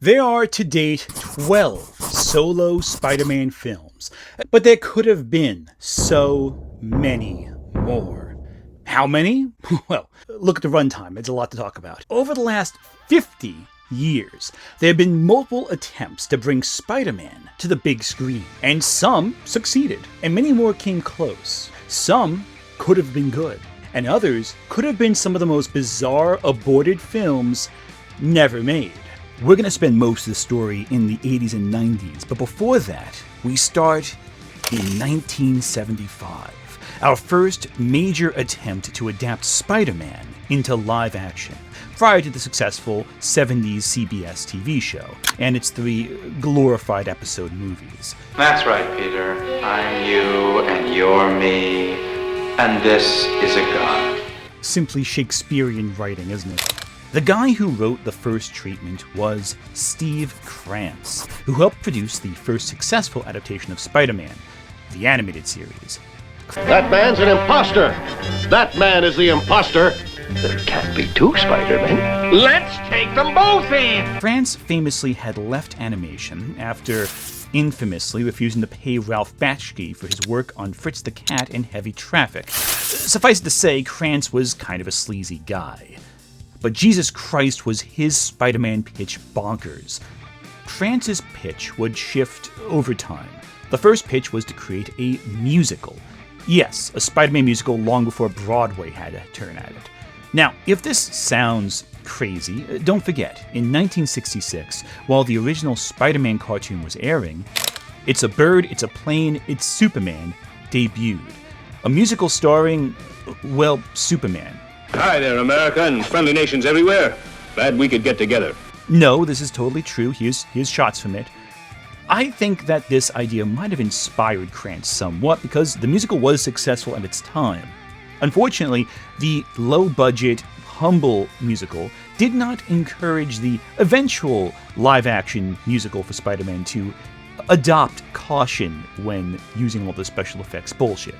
There are to date 12 solo Spider-Man films, but there could have been so many more. How many? Well, look at the runtime, it's a lot to talk about. Over the last 50 years, there have been multiple attempts to bring Spider-Man to the big screen, and some succeeded, and many more came close. Some could have been good, and others could have been some of the most bizarre, aborted films never made. We're going to spend most of the story in the 80s and 90s, but before that, we start in 1975, our first major attempt to adapt Spider-Man into live action, prior to the successful 70s CBS TV show, and its 3 glorified episode movies. That's right, Peter. I'm you, and you're me, and this is a gun. Simply Shakespearean writing, isn't it? The guy who wrote the first treatment was Steve Krantz, who helped produce the first successful adaptation of Spider-Man, the animated series. That man's an imposter! That man is the imposter! There can't be 2 Spider-Men. Let's take them both in! Krantz famously had left animation after infamously refusing to pay Ralph Bakshi for his work on Fritz the Cat and Heavy Traffic. Suffice it to say, Krantz was kind of a sleazy guy. But Jesus Christ, was his Spider-Man pitch bonkers. Krantz's pitch would shift over time. The first pitch was to create a musical. Yes, a Spider-Man musical long before Broadway had a turn at it. Now, if this sounds crazy, don't forget, in 1966, while the original Spider-Man cartoon was airing, It's a Bird, It's a Plane, It's Superman debuted. A musical starring, well, Superman. Hi there, America and friendly nations everywhere. Glad we could get together. No, this is totally true. Here's shots from it. I think that this idea might have inspired Krantz somewhat because the musical was successful at its time. Unfortunately, the low-budget, humble musical did not encourage the eventual live-action musical for Spider-Man to adopt caution when using all the special effects bullshit.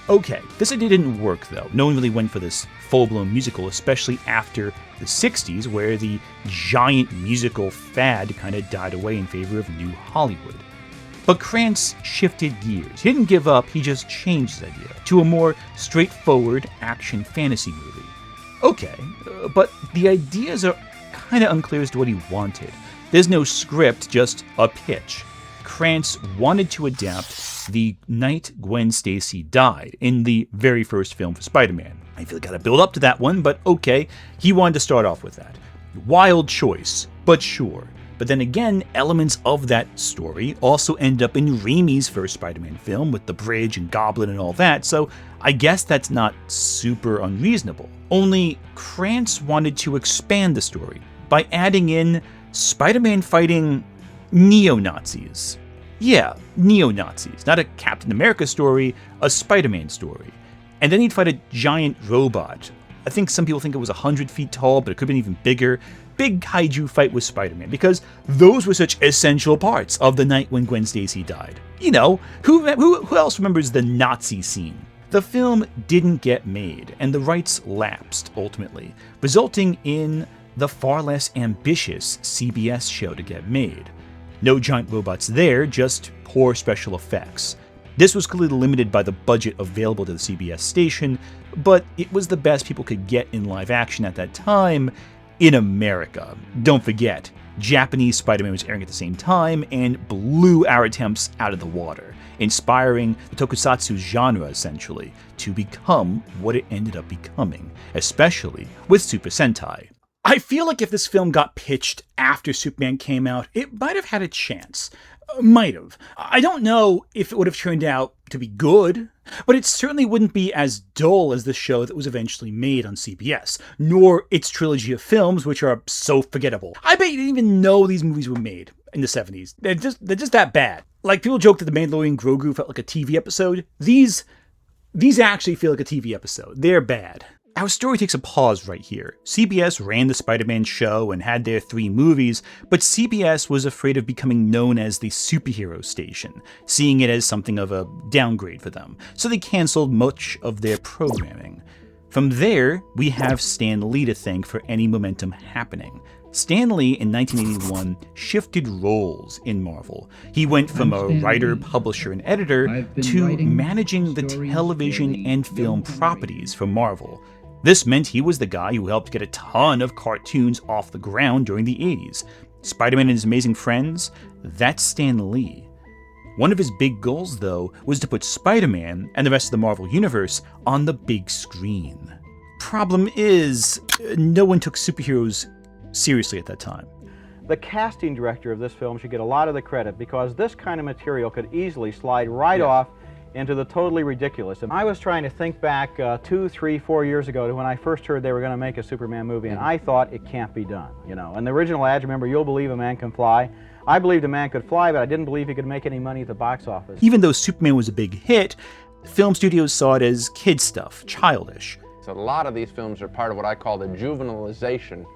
Okay, this idea didn't work though. No one really went for this full-blown musical, especially after the 60s, where the giant musical fad kind of died away in favor of New Hollywood. But Krantz shifted gears. He didn't give up, he just changed his idea to a more straightforward action fantasy movie. Okay, but the ideas are kind of unclear as to what he wanted. There's no script, just a pitch. Krantz wanted to adapt the night Gwen Stacy died in the very first film for Spider-Man. I feel like I gotta build up to that one, but okay, he wanted to start off with that. Wild choice, but sure. But then again, elements of that story also end up in Raimi's first Spider-Man film with the bridge and Goblin and all that, so I guess that's not super unreasonable. Only Krantz wanted to expand the story by adding in Spider-Man fighting neo-Nazis. Yeah, neo-Nazis. Not a Captain America story, a Spider-Man story. And then he'd fight a giant robot. I think some people think it was 100 feet tall, but it could have been even bigger. Big kaiju fight with Spider-Man, because those were such essential parts of the night when Gwen Stacy died. You know, who else remembers the Nazi scene? The film didn't get made, and the rights lapsed, ultimately, resulting in the far less ambitious CBS show to get made. No giant robots there, just poor special effects. This was clearly limited by the budget available to the CBS station, but it was the best people could get in live action at that time in America. Don't forget, Japanese Spider-Man was airing at the same time and blew our attempts out of the water, inspiring the tokusatsu genre, essentially, to become what it ended up becoming, especially with Super Sentai. I feel like if this film got pitched after Superman came out, it might have had a chance. Might have. I don't know if it would have turned out to be good, but it certainly wouldn't be as dull as the show that was eventually made on CBS, nor its trilogy of films, which are so forgettable. I bet you didn't even know these movies were made in the 70s. They're just that bad. Like, people joke that The Mandalorian Grogu felt like a TV episode. These actually feel like a TV episode. They're bad. Our story takes a pause right here. CBS ran the Spider-Man show and had their 3 movies, but CBS was afraid of becoming known as the superhero station, seeing it as something of a downgrade for them, so they canceled much of their programming. From there, we have Stan Lee to thank for any momentum happening. Stan Lee in 1981 shifted roles in Marvel. He went from a writer, publisher, and editor to managing the television and film properties for Marvel. This meant he was the guy who helped get a ton of cartoons off the ground during the 80s. Spider-Man and His Amazing Friends? That's Stan Lee. One of his big goals, though, was to put Spider-Man and the rest of the Marvel Universe on the big screen. Problem is, no one took superheroes seriously at that time. The casting director of this film should get a lot of the credit because this kind of material could easily slide right off into the totally ridiculous. And I was trying to think back 2, 3, 4 years ago to when I first heard they were going to make a Superman movie, and I thought it can't be done, you know. And the original ad, remember, you'll believe a man can fly. I believed a man could fly, but I didn't believe he could make any money at the box office. Even though Superman was a big hit, film studios saw it as kid stuff, childish. So a lot of these films are part of what I call the juvenilization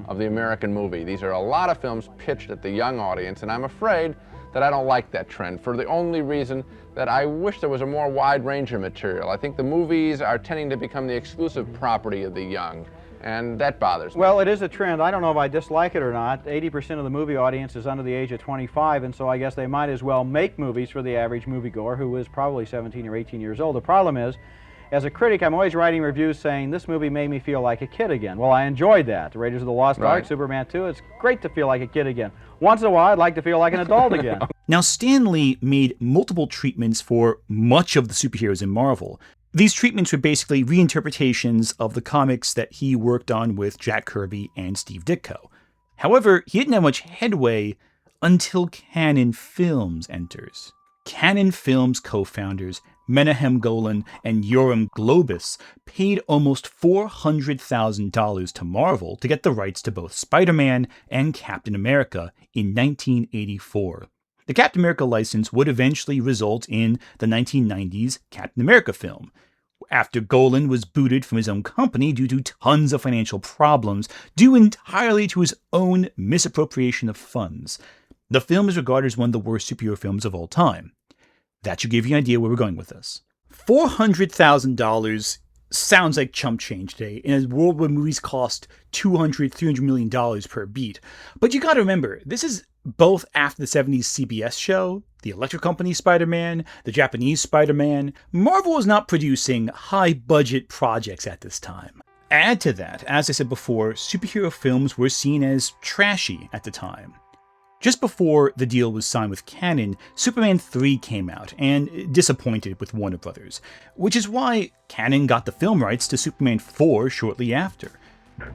of the American movie. These are a lot of films pitched at the young audience, and I'm afraid that I don't like that trend for the only reason that I wish there was a more wide range of material. I think the movies are tending to become the exclusive property of the young, and that bothers me. Well, it is a trend. I don't know if I dislike it or not. 80% of the movie audience is under the age of 25, and so I guess they might as well make movies for the average moviegoer who is probably 17 or 18 years old. The problem is, as a critic, I'm always writing reviews saying, this movie made me feel like a kid again. Well, I enjoyed that. The Raiders of the Lost Ark, Superman 2, it's great to feel like a kid again. Once in a while, I'd like to feel like an adult again. Now, Stan Lee made multiple treatments for much of the superheroes in Marvel. These treatments were basically reinterpretations of the comics that he worked on with Jack Kirby and Steve Ditko. However, he didn't have much headway until Cannon Films enters. Cannon Films co-founders Menahem Golan and Yoram Globus paid almost $400,000 to Marvel to get the rights to both Spider-Man and Captain America in 1984. The Captain America license would eventually result in the 1990s Captain America film, after Golan was booted from his own company due to tons of financial problems, due entirely to his own misappropriation of funds. The film is regarded as one of the worst superhero films of all time. That should give you an idea where we're going with this. $400,000 sounds like chump change today in a world where movies cost $200, $300 million per beat. But you gotta remember, this is both after the 70s CBS show, the Electric Company Spider-Man, the Japanese Spider-Man. Marvel was not producing high-budget projects at this time. Add to that, as I said before, superhero films were seen as trashy at the time. Just before the deal was signed with Cannon, Superman 3 came out and disappointed with Warner Brothers, which is why Cannon got the film rights to Superman 4 shortly after.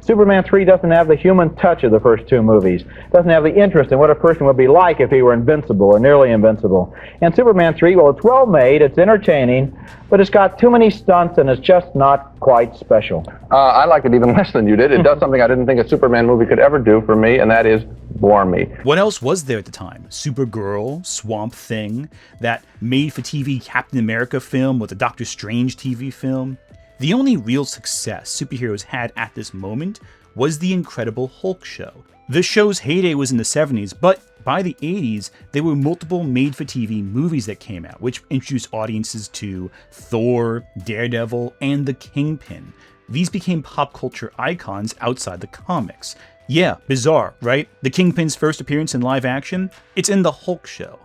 Superman 3 doesn't have the human touch of the first two movies. Doesn't have the interest in what a person would be like if he were invincible or nearly invincible. And Superman 3, well, it's well made, it's entertaining, but it's got too many stunts and it's just not quite special. I like it even less than you did. It does something I didn't think a Superman movie could ever do for me, and that is bore me. What else was there at the time? Supergirl, Swamp Thing, that made-for-TV Captain America film with the Doctor Strange TV film. The only real success superheroes had at this moment was the Incredible Hulk show. The show's heyday was in the 70s, but by the 80s, there were multiple made-for-TV movies that came out, which introduced audiences to Thor, Daredevil, and the Kingpin. These became pop culture icons outside the comics. Yeah, bizarre, right? The Kingpin's first appearance in live action? It's in the Hulk show.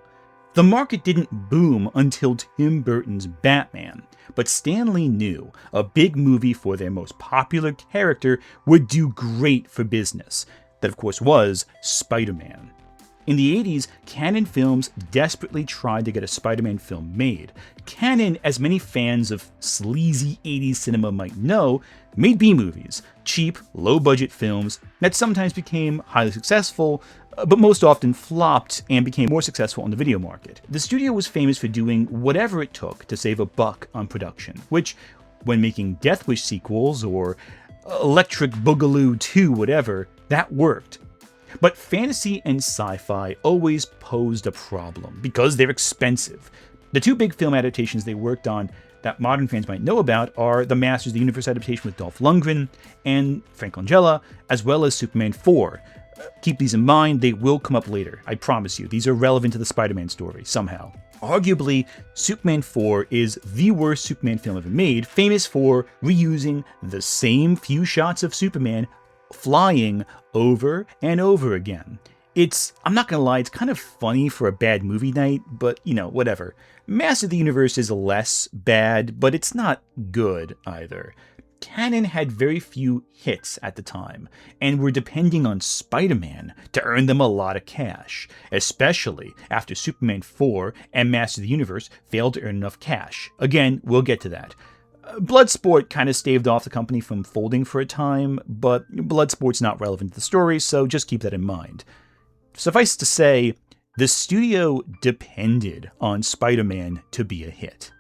The market didn't boom until Tim Burton's Batman, but Stan Lee knew a big movie for their most popular character would do great for business. That, of course, was Spider-Man. In the 80s, Cannon Films desperately tried to get a Spider-Man film made. Cannon, as many fans of sleazy 80s cinema might know, made B-movies, cheap, low-budget films that sometimes became highly successful, but most often flopped and became more successful on the video market. The studio was famous for doing whatever it took to save a buck on production, which, when making Death Wish sequels or Electric Boogaloo 2 whatever, that worked. But fantasy and sci-fi always posed a problem because they're expensive. The two big film adaptations they worked on that modern fans might know about are the Masters of the Universe adaptation with Dolph Lundgren and Frank Langella, as well as Superman 4. Keep these in mind, they will come up later, I promise you. These are relevant to the Spider-Man story, somehow. Arguably, Superman 4 is the worst Superman film ever made, famous for reusing the same few shots of Superman flying over and over again. I'm not gonna lie, it's kind of funny for a bad movie night, but whatever. Master of the Universe is less bad, but it's not good either. Canon had very few hits at the time, and were depending on Spider-Man to earn them a lot of cash, especially after Superman 4 and Master of the Universe failed to earn enough cash. Again, we'll get to that. Bloodsport kind of staved off the company from folding for a time, but Bloodsport's not relevant to the story, so just keep that in mind. Suffice to say, the studio depended on Spider-Man to be a hit.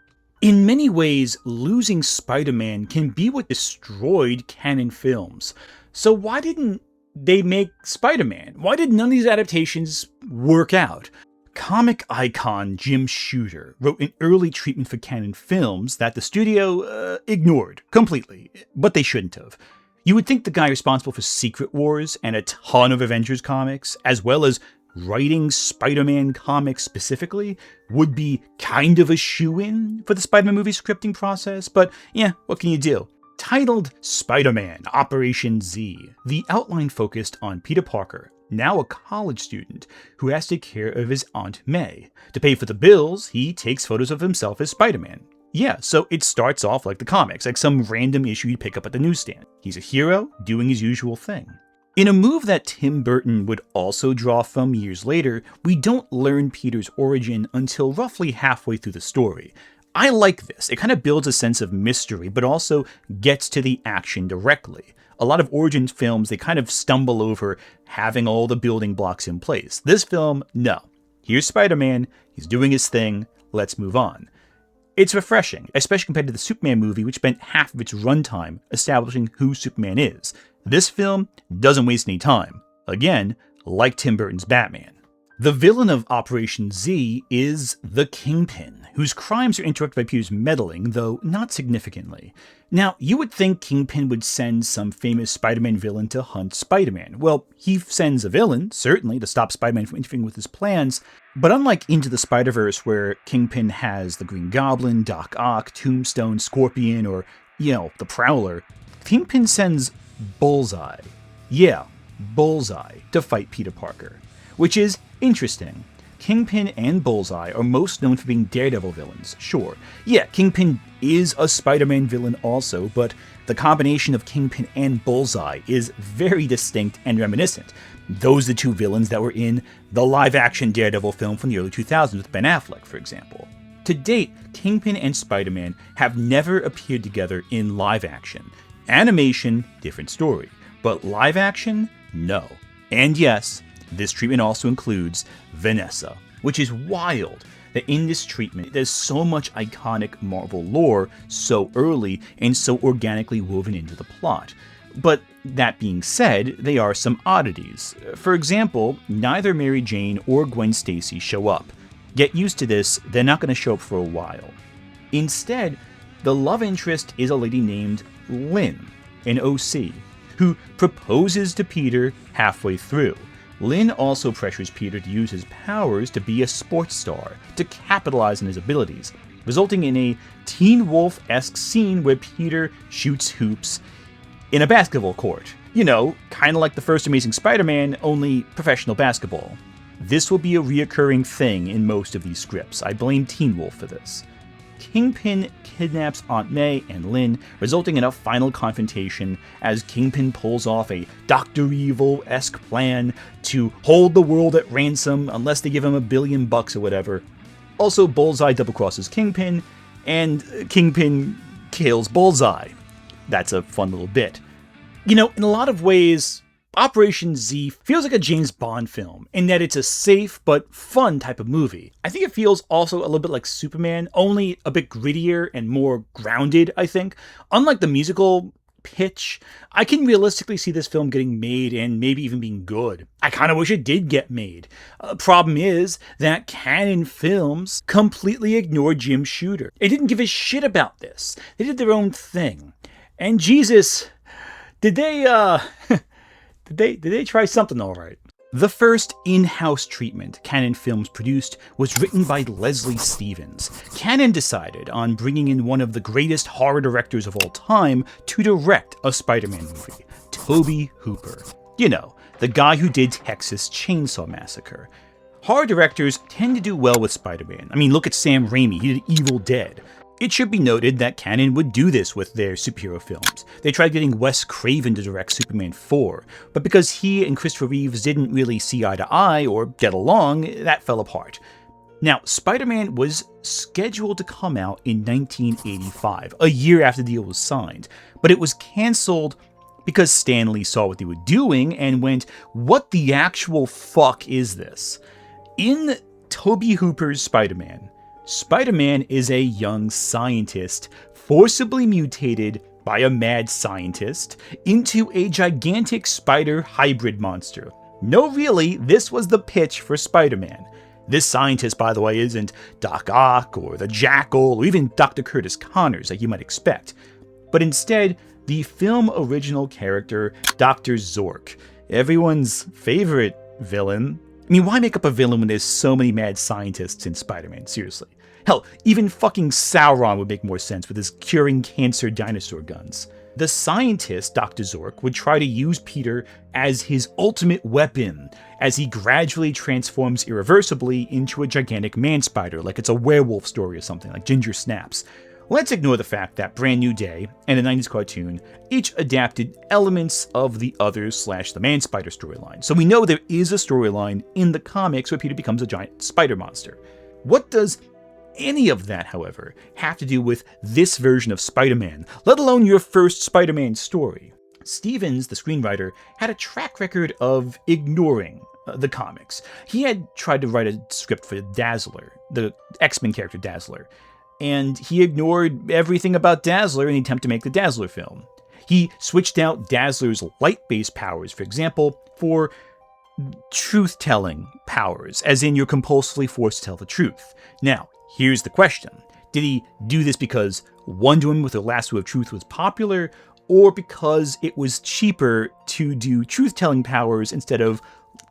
In many ways, losing Spider-Man can be what destroyed canon films. So why didn't they make Spider-Man? Why did none of these adaptations work out? Comic icon Jim Shooter wrote an early treatment for canon films that the studio ignored completely, but they shouldn't have. You would think the guy responsible for Secret Wars and a ton of Avengers comics, as well as writing Spider-Man comics specifically, would be kind of a shoo-in for the Spider-Man movie scripting process, but yeah, what can you do? Titled Spider-Man Operation Z, the outline focused on Peter Parker, now a college student, who has to take care of his Aunt May. To pay for the bills, he takes photos of himself as Spider-Man. Yeah, so it starts off like the comics, like some random issue you'd pick up at the newsstand. He's a hero, doing his usual thing. In a move that Tim Burton would also draw from years later, we don't learn Peter's origin until roughly halfway through the story. I like this. It kind of builds a sense of mystery, but also gets to the action directly. A lot of origin films, they kind of stumble over having all the building blocks in place. This film, no. Here's Spider-Man, he's doing his thing, let's move on. It's refreshing, especially compared to the Superman movie, which spent half of its runtime establishing who Superman is. This film doesn't waste any time. Again, like Tim Burton's Batman. The villain of Operation Z is the Kingpin, whose crimes are interrupted by Peter's meddling, though not significantly. Now, you would think Kingpin would send some famous Spider-Man villain to hunt Spider-Man. Well, he sends a villain, certainly, to stop Spider-Man from interfering with his plans, but unlike Into the Spider-Verse, where Kingpin has the Green Goblin, Doc Ock, Tombstone, Scorpion, or, the Prowler, Kingpin sends Bullseye. Yeah, Bullseye to fight Peter Parker. Which is interesting. Kingpin and Bullseye are most known for being Daredevil villains, sure. Yeah, Kingpin is a Spider-Man villain also, but the combination of Kingpin and Bullseye is very distinct and reminiscent. Those are the two villains that were in the live-action Daredevil film from the early 2000s with Ben Affleck, for example. To date, Kingpin and Spider-Man have never appeared together in live action. Animation, different story. But live action, no. And yes, this treatment also includes Vanessa, which is wild that in this treatment there's so much iconic Marvel lore so early and so organically woven into the plot. But that being said, there are some oddities. For example, neither Mary Jane or Gwen Stacy show up. Get used to this, they're not going to show up for a while. Instead, the love interest is a lady named Lynn, an OC, who proposes to Peter halfway through. Lynn also pressures Peter to use his powers to be a sports star, to capitalize on his abilities, resulting in a Teen Wolf-esque scene where Peter shoots hoops in a basketball court. Kind of like the first Amazing Spider-Man, only professional basketball. This will be a reoccurring thing in most of these scripts. I blame Teen Wolf for this. Kingpin kidnaps Aunt May and Lynn, resulting in a final confrontation as Kingpin pulls off a Dr. Evil-esque plan to hold the world at ransom unless they give him $1 billion or whatever. Also, Bullseye double-crosses Kingpin, and Kingpin kills Bullseye. That's a fun little bit. In a lot of ways, Operation Z feels like a James Bond film in that it's a safe but fun type of movie. I think it feels also a little bit like Superman, only a bit grittier and more grounded, I think. Unlike the musical pitch, I can realistically see this film getting made and maybe even being good. I kind of wish it did get made. Problem is that canon films completely ignored Jim Shooter. They didn't give a shit about this. They did their own thing. And Jesus, did they try something all right? The first in-house treatment Cannon Films produced was written by Leslie Stevens. Cannon decided on bringing in one of the greatest horror directors of all time to direct a Spider-Man movie, Tobe Hooper. You know, the guy who did Texas Chainsaw Massacre. Horror directors tend to do well with Spider-Man. I mean, look at Sam Raimi, he did Evil Dead. It should be noted that Cannon would do this with their superhero films. They tried getting Wes Craven to direct Superman 4, but because he and Christopher Reeves didn't really see eye to eye or get along, that fell apart. Now, Spider-Man was scheduled to come out in 1985, a year after the deal was signed, but it was cancelled because Stan Lee saw what they were doing and went, "What the actual fuck is this?" In Tobe Hooper's Spider-Man, Spider-Man is a young scientist forcibly mutated by a mad scientist into a gigantic spider hybrid monster. No, really, this was the pitch for Spider-Man. This scientist, by the way, isn't Doc Ock or the Jackal or even Dr. Curtis Connors like you might expect, but instead the film original character, Dr. Zork, everyone's favorite villain. I mean, why make up a villain when there's so many mad scientists in Spider-Man? Seriously. Hell, even fucking Sauron would make more sense with his curing cancer dinosaur guns. The scientist, Dr. Zork, would try to use Peter as his ultimate weapon as he gradually transforms irreversibly into a gigantic man-spider, like it's a werewolf story or something, like Ginger Snaps. Let's ignore the fact that Brand New Day and the 90s cartoon each adapted elements of the other/the Man-Spider storyline, so we know there is a storyline in the comics where Peter becomes a giant spider monster. What does any of that, however, have to do with this version of Spider-Man, let alone your first Spider-Man story? Stevens, the screenwriter, had a track record of ignoring the comics. He had tried to write a script for Dazzler, the X-Men character Dazzler, and he ignored everything about Dazzler in the attempt to make the Dazzler film. He switched out Dazzler's light-based powers, for example, for truth-telling powers, as in you're compulsively forced to tell the truth. Now, here's the question. Did he do this because Wonder Woman with her lasso of truth was popular, or because it was cheaper to do truth-telling powers instead of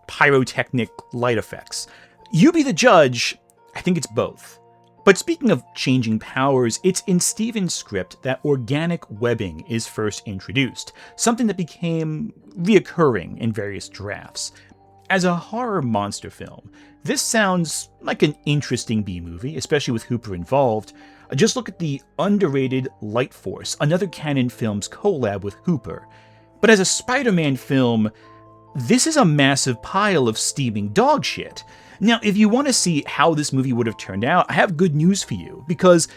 pyrotechnic light effects? You be the judge. I think it's both. But speaking of changing powers, it's in Stevens' script that organic webbing is first introduced, something that became reoccurring in various drafts. As a horror monster film, this sounds like an interesting B-movie, especially with Hooper involved. Just look at the underrated Light Force, another Cannon Films collab with Hooper. But as a Spider-Man film, this is a massive pile of steaming dog shit. Now, if you want to see how this movie would have turned out, I have good news for you, because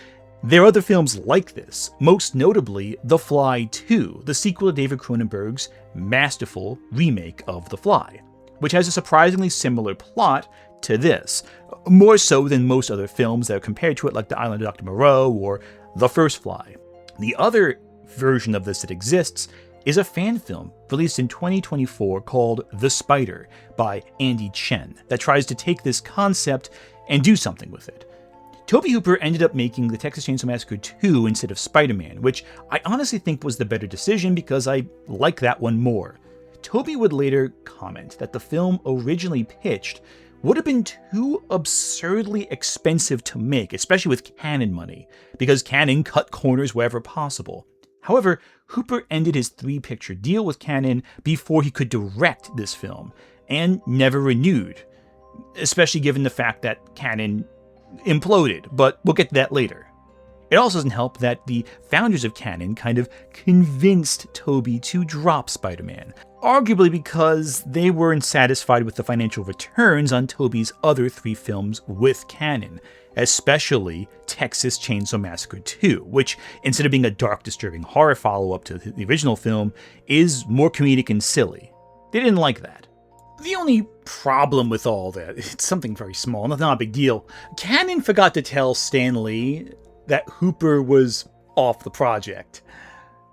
there are other films like this, most notably The Fly 2, the sequel to David Cronenberg's masterful remake of The Fly, which has a surprisingly similar plot to this, more so than most other films that are compared to it, like The Island of Dr. Moreau or The First Fly. The other version of this that exists is a fan film released in 2024 called The Spider by Andy Chen that tries to take this concept and do something with it. Tobe Hooper ended up making the Texas Chainsaw Massacre 2 instead of Spider-Man, which I honestly think was the better decision because I like that one more. Tobe would later comment that the film originally pitched would have been too absurdly expensive to make, especially with Cannon money, because Cannon cut corners wherever possible. However, Hooper ended his 3-picture deal with Cannon before he could direct this film, and never renewed, especially given the fact that Cannon imploded, but we'll get to that later. It also doesn't help that the founders of Cannon kind of convinced Tobe to drop Spider-Man, arguably because they weren't satisfied with the financial returns on Tobe's other 3 films with Cannon, especially Texas Chainsaw Massacre 2, which, instead of being a dark, disturbing horror follow-up to the original film, is more comedic and silly. They didn't like that. The only problem with all that, it's something very small, not a big deal. Cannon forgot to tell Stan Lee that Hooper was off the project.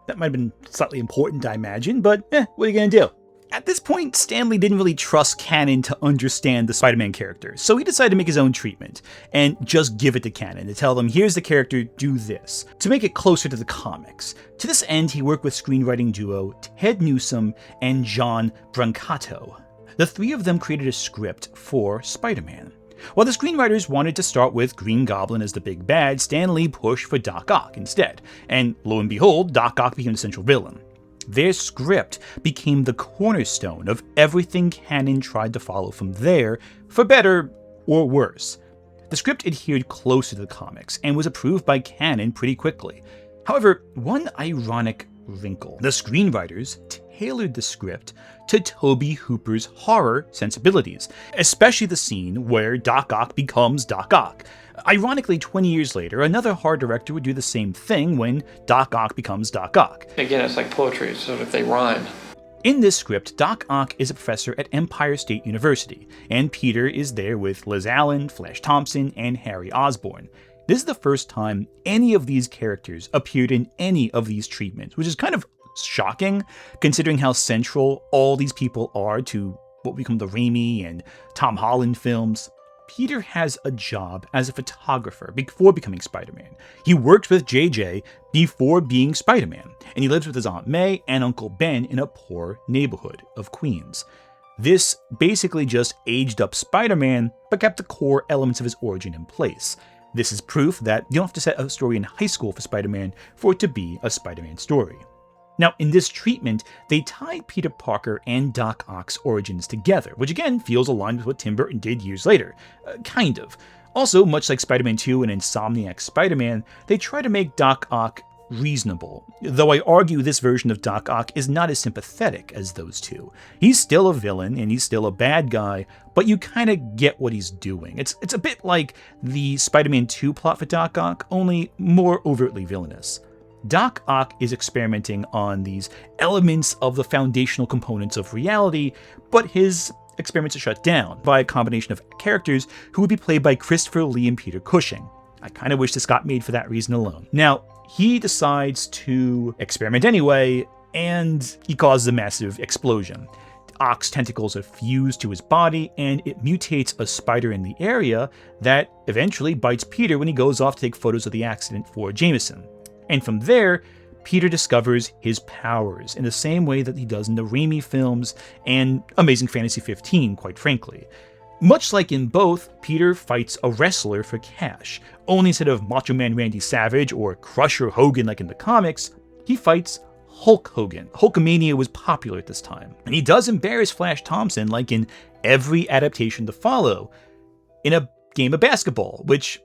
That might have been slightly important, I imagine, but what are you gonna do? At this point, Stan Lee didn't really trust Cannon to understand the Spider-Man character, so he decided to make his own treatment, and just give it to Cannon, to tell them, here's the character, do this, to make it closer to the comics. To this end, he worked with screenwriting duo Ted Newsom and John Brancato. The 3 of them created a script for Spider-Man. While the screenwriters wanted to start with Green Goblin as the big bad, Stan Lee pushed for Doc Ock instead, and lo and behold, Doc Ock became the central villain. Their script became the cornerstone of everything Cannon tried to follow from there, for better or worse. The script adhered closer to the comics and was approved by Cannon pretty quickly. However, one ironic wrinkle: the screenwriters tailored the script to Tobe Hooper's horror sensibilities, especially the scene where Doc Ock becomes Doc Ock. Ironically, 20 years later, another horror director would do the same thing when Doc Ock becomes Doc Ock. Again, it's like poetry, so if they rhyme. In this script, Doc Ock is a professor at Empire State University, and Peter is there with Liz Allen, Flash Thompson, and Harry Osborn. This is the first time any of these characters appeared in any of these treatments, which is kind of shocking, considering how central all these people are to what become the Raimi and Tom Holland films. Peter has a job as a photographer before becoming Spider-Man. He worked with JJ before being Spider-Man, and he lives with his Aunt May and Uncle Ben in a poor neighborhood of Queens. This basically just aged up Spider-Man, but kept the core elements of his origin in place. This is proof that you don't have to set a story in high school for Spider-Man for it to be a Spider-Man story. Now, in this treatment, they tie Peter Parker and Doc Ock's origins together, which again feels aligned with what Tim Burton did years later. Kind of. Also, much like Spider-Man 2 and Insomniac Spider-Man, they try to make Doc Ock reasonable, though I argue this version of Doc Ock is not as sympathetic as those two. He's still a villain, and he's still a bad guy, but you kind of get what he's doing. It's a bit like the Spider-Man 2 plot for Doc Ock, only more overtly villainous. Doc Ock is experimenting on these elements of the foundational components of reality, but his experiments are shut down by a combination of characters who would be played by Christopher Lee and Peter Cushing. I kind of wish this got made for that reason alone. Now, he decides to experiment anyway, and he causes a massive explosion. Ock's tentacles are fused to his body, and it mutates a spider in the area that eventually bites Peter when he goes off to take photos of the accident for Jameson. And from there, Peter discovers his powers in the same way that he does in the Raimi films and Amazing Fantasy 15, quite frankly. Much like in both, Peter fights a wrestler for cash, only instead of Macho Man Randy Savage or Crusher Hogan like in the comics, he fights Hulk Hogan. Hulkamania was popular at this time, and he does embarrass Flash Thompson like in every adaptation to follow, in a game of basketball, which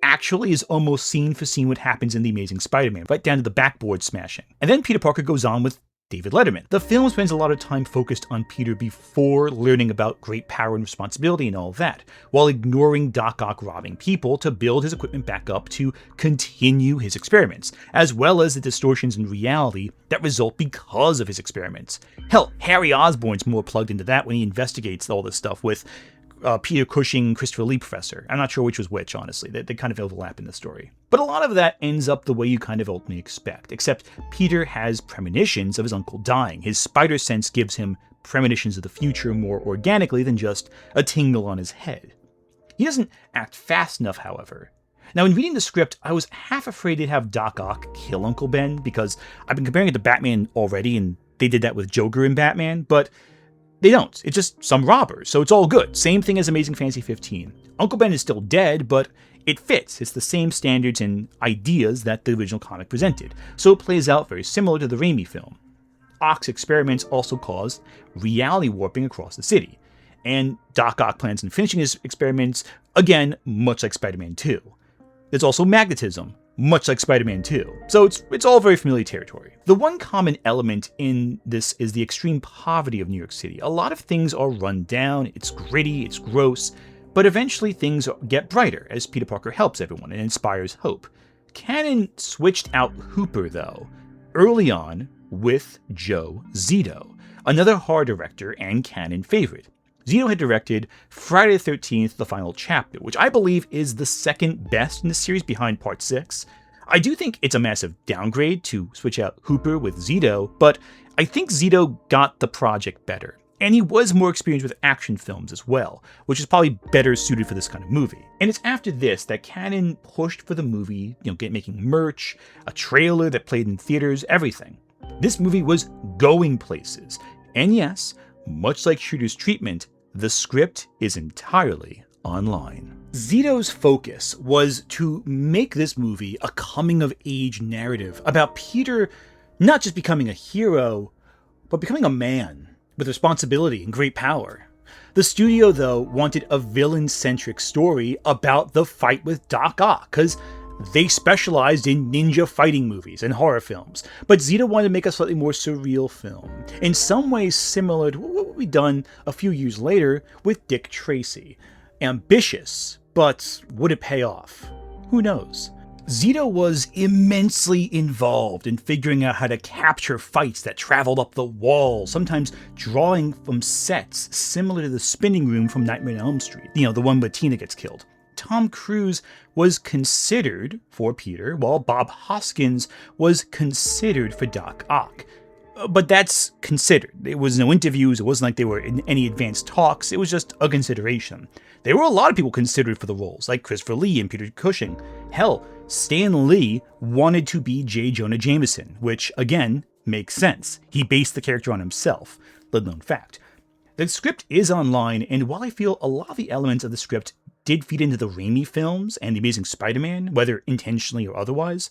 actually is almost scene for scene what happens in The Amazing Spider-Man, right down to the backboard smashing. And then Peter Parker goes on with David Letterman. The film spends a lot of time focused on Peter before learning about great power and responsibility and all that, while ignoring Doc Ock robbing people to build his equipment back up to continue his experiments, as well as the distortions in reality that result because of his experiments. Hell, Harry Osborn's more plugged into that when he investigates all this stuff with Peter Cushing, Christopher Lee professor. I'm not sure which was which, honestly. They kind of overlap in the story. But a lot of that ends up the way you kind of ultimately expect, except Peter has premonitions of his uncle dying. His spider sense gives him premonitions of the future more organically than just a tingle on his head. He doesn't act fast enough, however. Now, in reading the script, I was half afraid they'd have Doc Ock kill Uncle Ben, because I've been comparing it to Batman already, and they did that with Joker in Batman, but they don't. It's just some robbers, so it's all good. Same thing as Amazing Fantasy 15. Uncle Ben is still dead, but it fits. It's the same standards and ideas that the original comic presented, so it plays out very similar to the Raimi film. Ock's experiments also caused reality warping across the city, and Doc Ock plans on finishing his experiments, again, much like Spider-Man 2. There's also magnetism, much like Spider-Man 2. So it's all very familiar territory. The one common element in this is the extreme poverty of New York City. A lot of things are run down, it's gritty, it's gross, but eventually things get brighter as Peter Parker helps everyone and inspires hope. Cannon switched out Hooper, though, early on with Joe Zito, another horror director and Cannon favorite. Zito had directed Friday the 13th, The Final Chapter, which I believe is the second best in the series behind Part 6. I do think it's a massive downgrade to switch out Hooper with Zito, but I think Zito got the project better. And he was more experienced with action films as well, which is probably better suited for this kind of movie. And it's after this that Cannon pushed for the movie, making merch, a trailer that played in theaters, everything. This movie was going places. And yes, much like Shooter's treatment, the script is entirely online. Zito's focus was to make this movie a coming-of-age narrative about Peter Not just becoming a hero, but becoming a man with responsibility and great power. The studio, though, wanted a villain-centric story about the fight with Doc Ock, because they specialized in ninja fighting movies and horror films. But Zito wanted to make a slightly more surreal film, in some ways similar to what we'd done a few years later with Dick Tracy. Ambitious, but would it pay off? Who knows? Zito was immensely involved in figuring out how to capture fights that traveled up the wall, sometimes drawing from sets similar to the spinning room from Nightmare on Elm Street, the one where Tina gets killed. Tom Cruise was considered for Peter, while Bob Hoskins was considered for Doc Ock. But that's considered. There was no interviews, it wasn't like they were in any advanced talks, it was just a consideration. There were a lot of people considered for the roles, like Christopher Lee and Peter Cushing. Hell, Stan Lee wanted to be J. Jonah Jameson, which, again, makes sense. He based the character on himself. Little known fact. The script is online, and while I feel a lot of the elements of the script did feed into the Raimi films and The Amazing Spider-Man, whether intentionally or otherwise,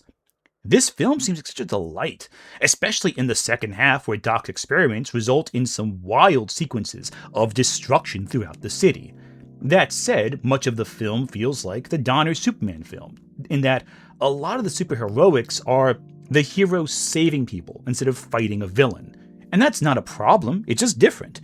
this film seems like such a delight, especially in the second half where Doc's experiments result in some wild sequences of destruction throughout the city. That said, much of the film feels like the Donner Superman film, in that a lot of the superheroics are the hero saving people instead of fighting a villain. And that's not a problem, it's just different.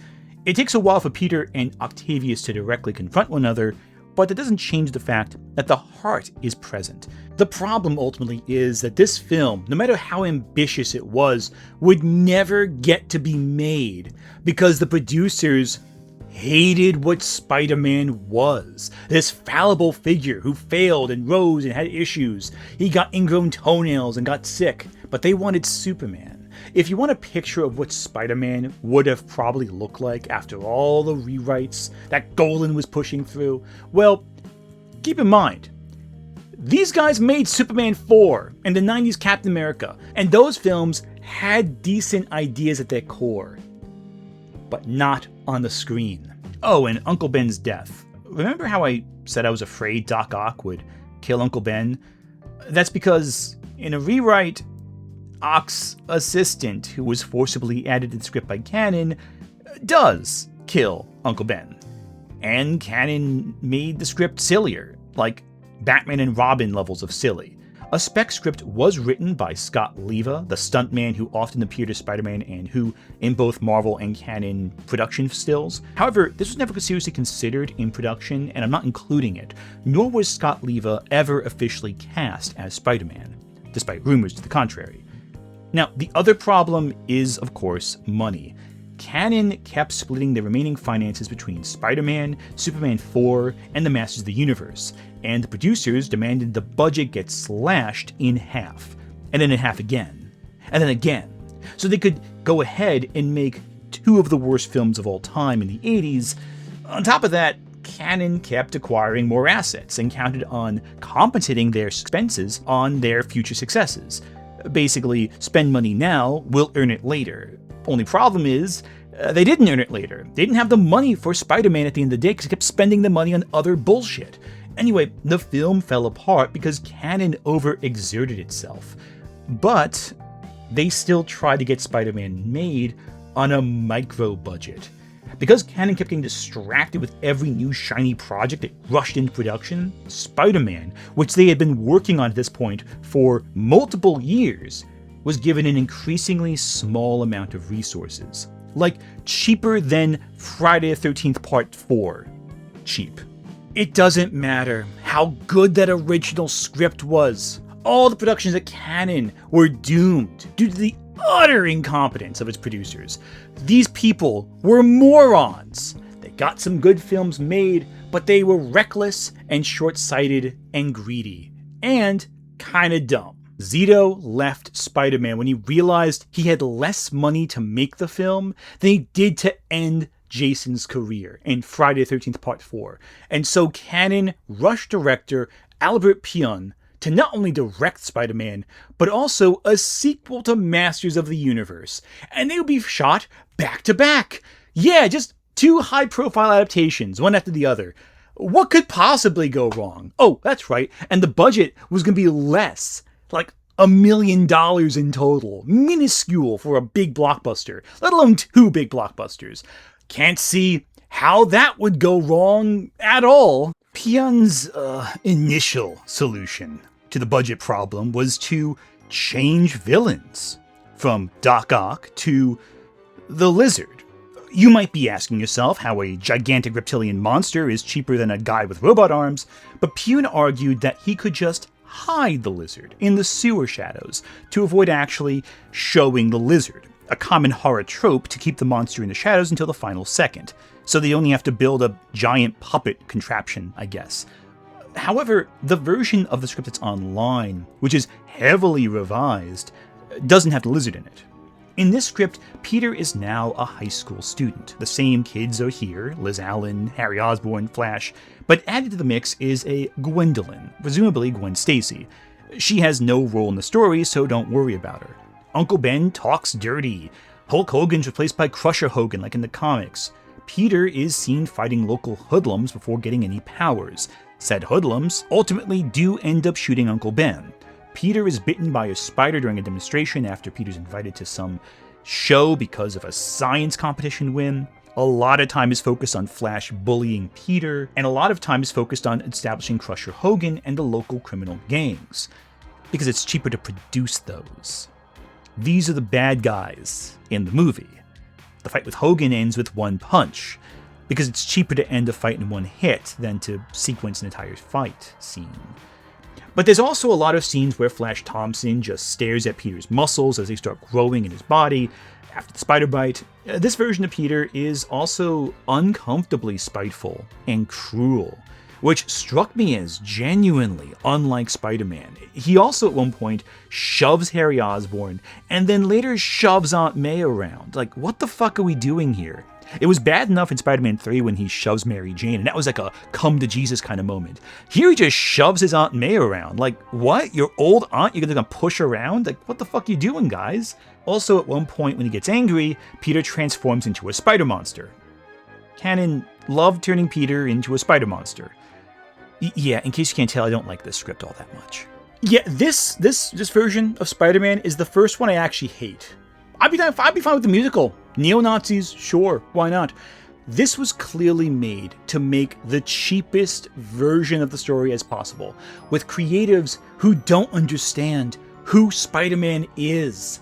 It takes a while for Peter and Octavius to directly confront one another, but that doesn't change the fact that the heart is present. The problem ultimately is that this film, no matter how ambitious it was, would never get to be made because the producers hated what Spider-Man was. This fallible figure who failed and rose and had issues. He got ingrown toenails and got sick, but they wanted Superman. If you want a picture of what Spider-Man would have probably looked like after all the rewrites that Golan was pushing through, well, keep in mind, these guys made Superman 4 and the 90s Captain America, and those films had decent ideas at their core, but not on the screen. Oh, and Uncle Ben's death. Remember how I said I was afraid Doc Ock would kill Uncle Ben? That's because in a rewrite, Ock's assistant, who was forcibly added to the script by Cannon, does kill Uncle Ben. And Cannon made the script sillier, like Batman and Robin levels of silly. A spec script was written by Scott Leva, the stuntman who often appeared as Spider-Man and who in both Marvel and Canon production stills. However, this was never seriously considered in production, and I'm not including it, nor was Scott Leva ever officially cast as Spider-Man, despite rumors to the contrary. Now, the other problem is, of course, money. Canon kept splitting the remaining finances between Spider-Man, Superman 4, and the Masters of the Universe, and the producers demanded the budget get slashed in half, and then in half again, and then again, so they could go ahead and make two of the worst films of all time in the 80s. On top of that, Canon kept acquiring more assets and counted on compensating their expenses on their future successes. Basically, spend money now, we'll earn it later. Only problem is, they didn't earn it later. They didn't have the money for Spider-Man at the end of the day because they kept spending the money on other bullshit. Anyway, the film fell apart because Canon overexerted itself. But they still tried to get Spider-Man made on a micro budget. Because Canon kept getting distracted with every new shiny project that rushed into production, Spider-Man, which they had been working on at this point for multiple years, was given an increasingly small amount of resources. Like, cheaper than Friday the 13th Part 4. Cheap. It doesn't matter how good that original script was. All the productions at Canon were doomed due to the utter incompetence of its producers. These people were morons. They got some good films made, but they were reckless and short-sighted and greedy. And kinda dumb. Zito left Spider-Man when he realized he had less money to make the film than he did to end Jason's career in Friday the 13th Part 4. And so Canon rushed director Albert Pyun to not only direct Spider-Man, but also a sequel to Masters of the Universe. And they would be shot back to back. Yeah, just two high-profile adaptations, one after the other. What could possibly go wrong? Oh, that's right, and the budget was going to be less. Like $1 million in total. Minuscule for a big blockbuster, let alone 2 big blockbusters. Can't see how that would go wrong at all. Pyun's initial solution to the budget problem was to change villains from Doc Ock to the Lizard. You might be asking yourself how a gigantic reptilian monster is cheaper than a guy with robot arms, but Pyun argued that he could just hide the Lizard in the sewer shadows to avoid actually showing the Lizard, a common horror trope to keep the monster in the shadows until the final second. So they only have to build a giant puppet contraption, I guess. However, the version of the script that's online, which is heavily revised, doesn't have the Lizard in it. In this script, Peter is now a high school student. The same kids are here, Liz Allen, Harry Osborn, Flash, but added to the mix is a Gwendolyn, presumably Gwen Stacy. She has no role in the story, so don't worry about her. Uncle Ben talks dirty. Hulk Hogan's replaced by Crusher Hogan like in the comics. Peter is seen fighting local hoodlums before getting any powers. Said hoodlums ultimately do end up shooting Uncle Ben. Peter is bitten by a spider during a demonstration after Peter's invited to some show because of a science competition win. A lot of time is focused on Flash bullying Peter, and a lot of time is focused on establishing Crusher Hogan and the local criminal gangs, because it's cheaper to produce those. These are the bad guys in the movie. The fight with Hogan ends with one punch, because it's cheaper to end a fight in one hit than to sequence an entire fight scene. But there's also a lot of scenes where Flash Thompson just stares at Peter's muscles as they start growing in his body after the spider bite. This version of Peter is also uncomfortably spiteful and cruel, which struck me as genuinely unlike Spider-Man. He also at one point shoves Harry Osborn and then later shoves Aunt May around. Like, what the fuck are we doing here? It was bad enough in Spider-Man 3 when he shoves Mary Jane, and that was like a come-to-Jesus kind of moment. Here he just shoves his Aunt May around. Like, what? Your old aunt you're gonna push around? Like, what the fuck are you doing, guys? Also, at one point when he gets angry, Peter transforms into a spider monster. Canon loved turning Peter into a spider monster. Yeah, in case you can't tell, I don't like this script all that much. Yeah, this version of Spider-Man is the first one I actually hate. I'd be fine with the musical. Neo-Nazis, sure, why not? This was clearly made to make the cheapest version of the story as possible, with creatives who don't understand who Spider-Man is.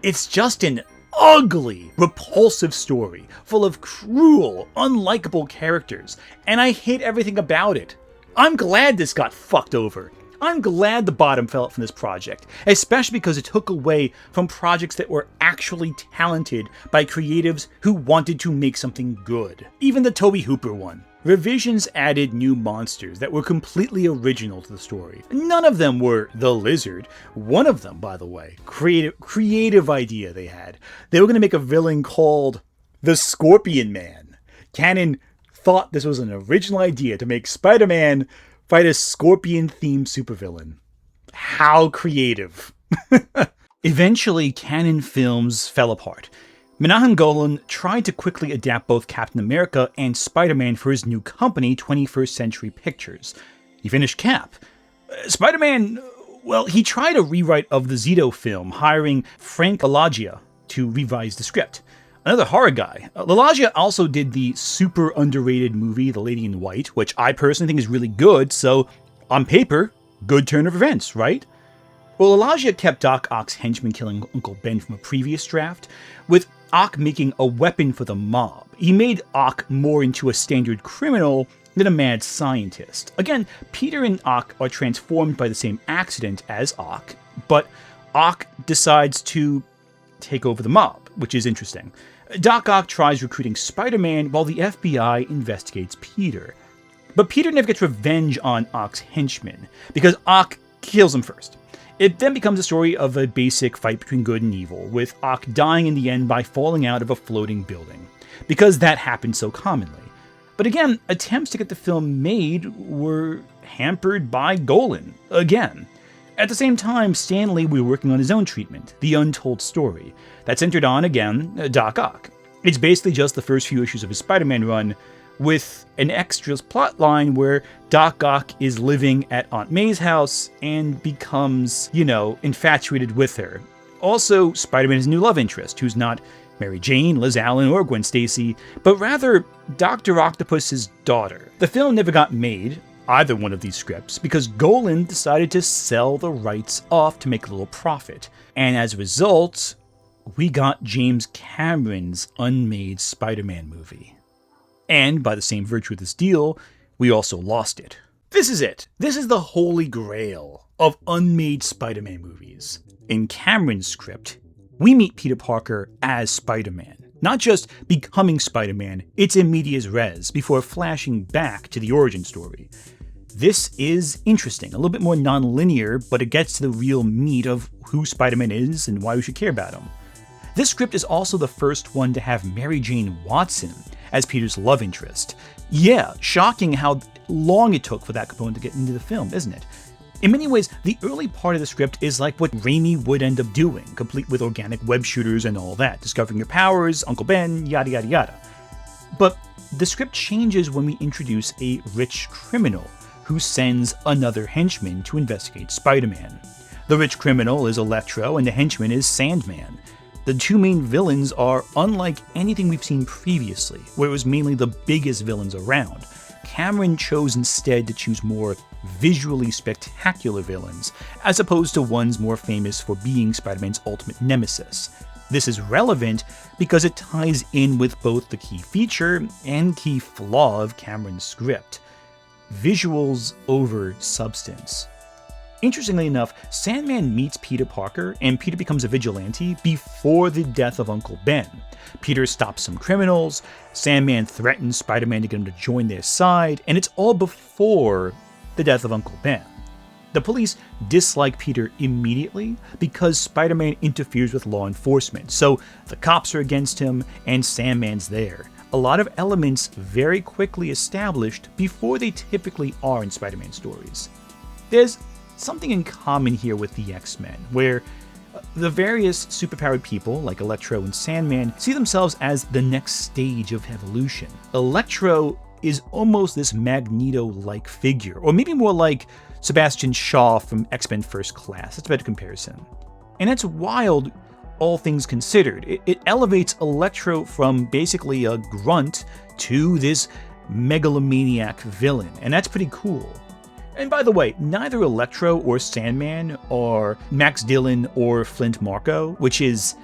It's just an ugly, repulsive story, full of cruel, unlikable characters, and I hate everything about it. I'm glad this got fucked over. I'm glad the bottom fell out from this project, especially because it took away from projects that were actually talented by creatives who wanted to make something good. Even the Tobe Hooper one. Revisions added new monsters that were completely original to the story. None of them were the Lizard. One of them, by the way, creative idea they had. They were going to make a villain called the Scorpion Man. Canon thought this was an original idea to make Spider-Man fight a scorpion-themed supervillain. How creative. Eventually, Canon Films fell apart. Menahem Golan tried to quickly adapt both Captain America and Spider-Man for his new company, 21st Century Pictures. He finished Cap. Spider-Man, well, he tried a rewrite of the Zito film, hiring Frank LaLoggia to revise the script. Another horror guy. LaLoggia also did the super underrated movie The Lady in White, which I personally think is really good, so on paper, good turn of events, right? Well, LaLoggia kept Doc Ock's henchman killing Uncle Ben from a previous draft, with Ock making a weapon for the mob. He made Ock more into a standard criminal than a mad scientist. Again, Peter and Ock are transformed by the same accident as Ock, but Ock decides to take over the mob, which is interesting. Doc Ock tries recruiting Spider-Man while the FBI investigates Peter. But Peter never gets revenge on Ock's henchmen, because Ock kills him first. It then becomes a story of a basic fight between good and evil, with Ock dying in the end by falling out of a floating building, because that happens so commonly. But again, attempts to get the film made were hampered by Golan, again. At the same time, Stan Lee was working on his own treatment, The Untold Story, that centered on, again, Doc Ock. It's basically just the first few issues of his Spider-Man run, with an extras plot line where Doc Ock is living at Aunt May's house and becomes, infatuated with her. Also, Spider-Man has a new love interest, who's not Mary Jane, Liz Allen, or Gwen Stacy, but rather Dr. Octopus's daughter. The film never got made, either one of these scripts, because Golan decided to sell the rights off to make a little profit. And as a result, we got James Cameron's Unmade Spider-Man movie. And by the same virtue of this deal, we also lost it. This is it. This is the holy grail of unmade Spider-Man movies. In Cameron's script, we meet Peter Parker as Spider-Man. Not just becoming Spider-Man, it's in medias res, before flashing back to the origin story. This is interesting, a little bit more non-linear, but it gets to the real meat of who Spider-Man is and why we should care about him. This script is also the first one to have Mary Jane Watson as Peter's love interest. Yeah, shocking how long it took for that component to get into the film, isn't it? In many ways, the early part of the script is like what Raimi would end up doing, complete with organic web shooters and all that, discovering your powers, Uncle Ben, yada yada yada. But the script changes when we introduce a rich criminal who sends another henchman to investigate Spider-Man. The rich criminal is Electro and the henchman is Sandman. The two main villains are unlike anything we've seen previously, where it was mainly the biggest villains around. Cameron chose instead to choose more visually spectacular villains, as opposed to ones more famous for being Spider-Man's ultimate nemesis. This is relevant because it ties in with both the key feature and key flaw of Cameron's script: visuals over substance. Interestingly enough, Sandman meets Peter Parker, and Peter becomes a vigilante before the death of Uncle Ben. Peter stops some criminals, Sandman threatens Spider-Man to get him to join their side, and it's all before the death of Uncle Ben. The police dislike Peter immediately because Spider-Man interferes with law enforcement, so the cops are against him, and Sandman's there. A lot of elements very quickly established before they typically are in Spider-Man stories. There's something in common here with the X-Men, where the various superpowered people, like Electro and Sandman, see themselves as the next stage of evolution. Electro is almost this Magneto-like figure, or maybe more like Sebastian Shaw from X-Men First Class. That's a better comparison. And that's wild, all things considered. It elevates Electro from basically a grunt to this megalomaniac villain, and that's pretty cool. And by the way, neither Electro or Sandman are Max Dillon or Flint Marko, which is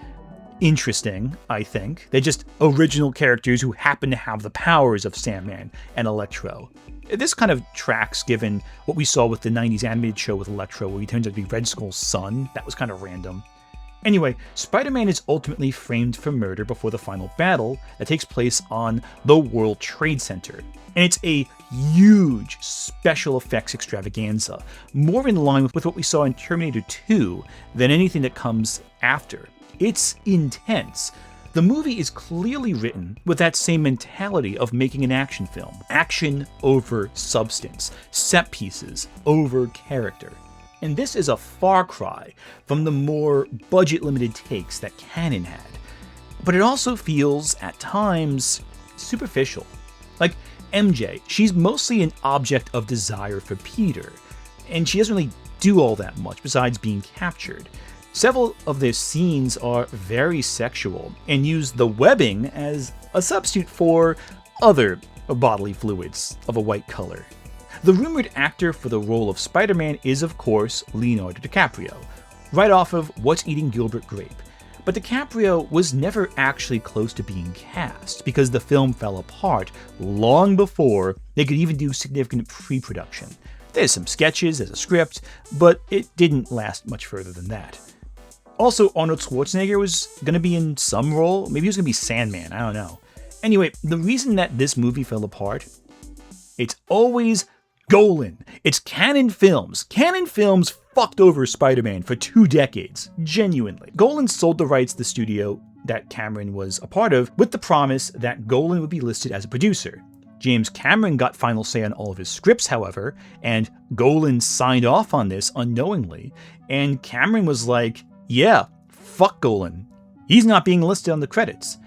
interesting, I think. They're just original characters who happen to have the powers of Sandman and Electro. This kind of tracks given what we saw with the 90s animated show with Electro, where he turns out to be Red Skull's son. That was kind of random. Anyway, Spider-Man is ultimately framed for murder before the final battle that takes place on the World Trade Center. And it's a huge special effects extravaganza, more in line with what we saw in Terminator 2 than anything that comes after. It's intense. The movie is clearly written with that same mentality of making an action film. Action over substance, set pieces over character. And this is a far cry from the more budget-limited takes that Cannon had. But it also feels, at times, superficial. Like MJ, she's mostly an object of desire for Peter, and she doesn't really do all that much besides being captured. Several of their scenes are very sexual and use the webbing as a substitute for other bodily fluids of a white color. The rumored actor for the role of Spider-Man is, of course, Leonardo DiCaprio, right off of What's Eating Gilbert Grape. But DiCaprio was never actually close to being cast because the film fell apart long before they could even do significant pre-production. There's some sketches, there's a script, but it didn't last much further than that. Also, Arnold Schwarzenegger was going to be in some role. Maybe he was going to be Sandman, I don't know. Anyway, the reason that this movie fell apart, it's always Golan. It's Cannon Films. Cannon Films fucked over Spider-Man for 2 decades, genuinely. Golan sold the rights to the studio that Cameron was a part of with the promise that Golan would be listed as a producer. James Cameron got final say on all of his scripts, however, and Golan signed off on this unknowingly, and Cameron was like, yeah, fuck Golan. He's not being listed on the credits.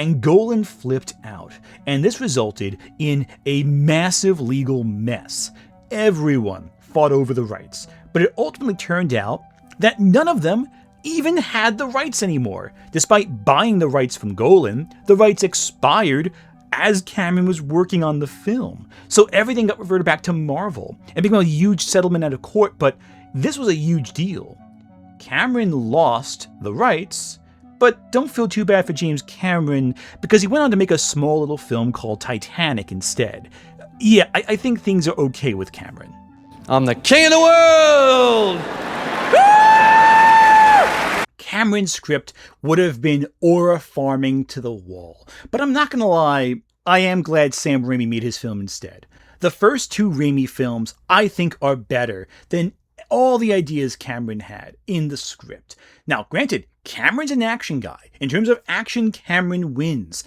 and Golan flipped out, and this resulted in a massive legal mess. Everyone fought over the rights, but it ultimately turned out that none of them even had the rights anymore. Despite buying the rights from Golan, the rights expired as Cameron was working on the film. So everything got reverted back to Marvel. It became a huge settlement out of court, but this was a huge deal. Cameron lost the rights, but don't feel too bad for James Cameron because he went on to make a small little film called Titanic instead. Yeah, I think things are okay with Cameron. I'm the king of the world! Cameron's script would have been aura farming to the wall. But I'm not gonna lie, I am glad Sam Raimi made his film instead. The first two Raimi films, I think, are better than all the ideas Cameron had in the script. Now, granted, Cameron's an action guy. In terms of action, Cameron wins.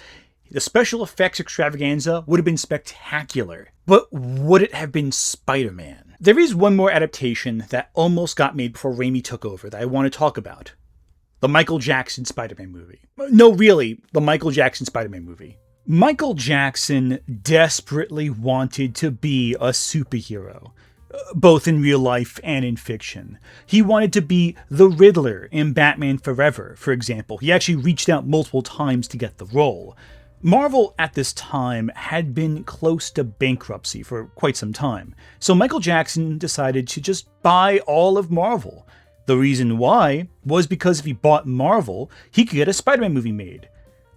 The special effects extravaganza would have been spectacular. But would it have been Spider-Man? There is one more adaptation that almost got made before Raimi took over that I want to talk about. The Michael Jackson Spider-Man movie. No, really, the Michael Jackson Spider-Man movie. Michael Jackson desperately wanted to be a superhero, both in real life and in fiction. He wanted to be the Riddler in Batman Forever, for example. He actually reached out multiple times to get the role. Marvel at this time had been close to bankruptcy for quite some time, so Michael Jackson decided to just buy all of Marvel. The reason why was because if he bought Marvel, he could get a Spider-Man movie made,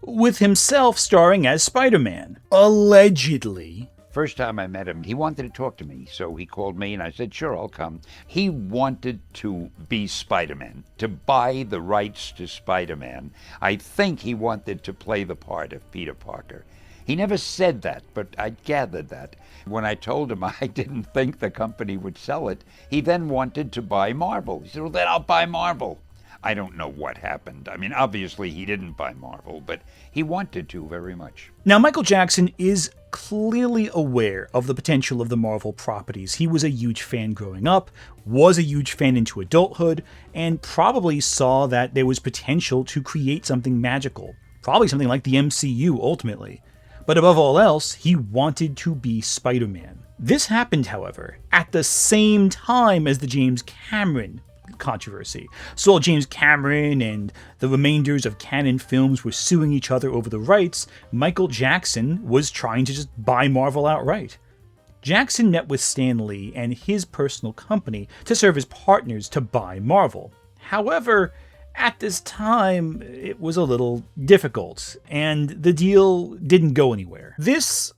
with himself starring as Spider-Man. Allegedly. First time I met him, he wanted to talk to me, so he called me and I said, sure, I'll come. He wanted to be Spider-Man, to buy the rights to Spider-Man. I think he wanted to play the part of Peter Parker. He never said that, but I gathered that. When I told him I didn't think the company would sell it, he then wanted to buy Marvel. He said, well, then I'll buy Marvel. I don't know what happened. I mean, obviously he didn't buy Marvel, but he wanted to very much. Now, Michael Jackson is clearly aware of the potential of the Marvel properties. He was a huge fan growing up, was a huge fan into adulthood, and probably saw that there was potential to create something magical. Probably something like the MCU, ultimately. But above all else, he wanted to be Spider-Man. This happened, however, at the same time as the James Cameron controversy. So while James Cameron and the remainders of canon films were suing each other over the rights, Michael Jackson was trying to just buy Marvel outright. Jackson met with Stan Lee and his personal company to serve as partners to buy Marvel. However, at this time, it was a little difficult, and the deal didn't go anywhere. This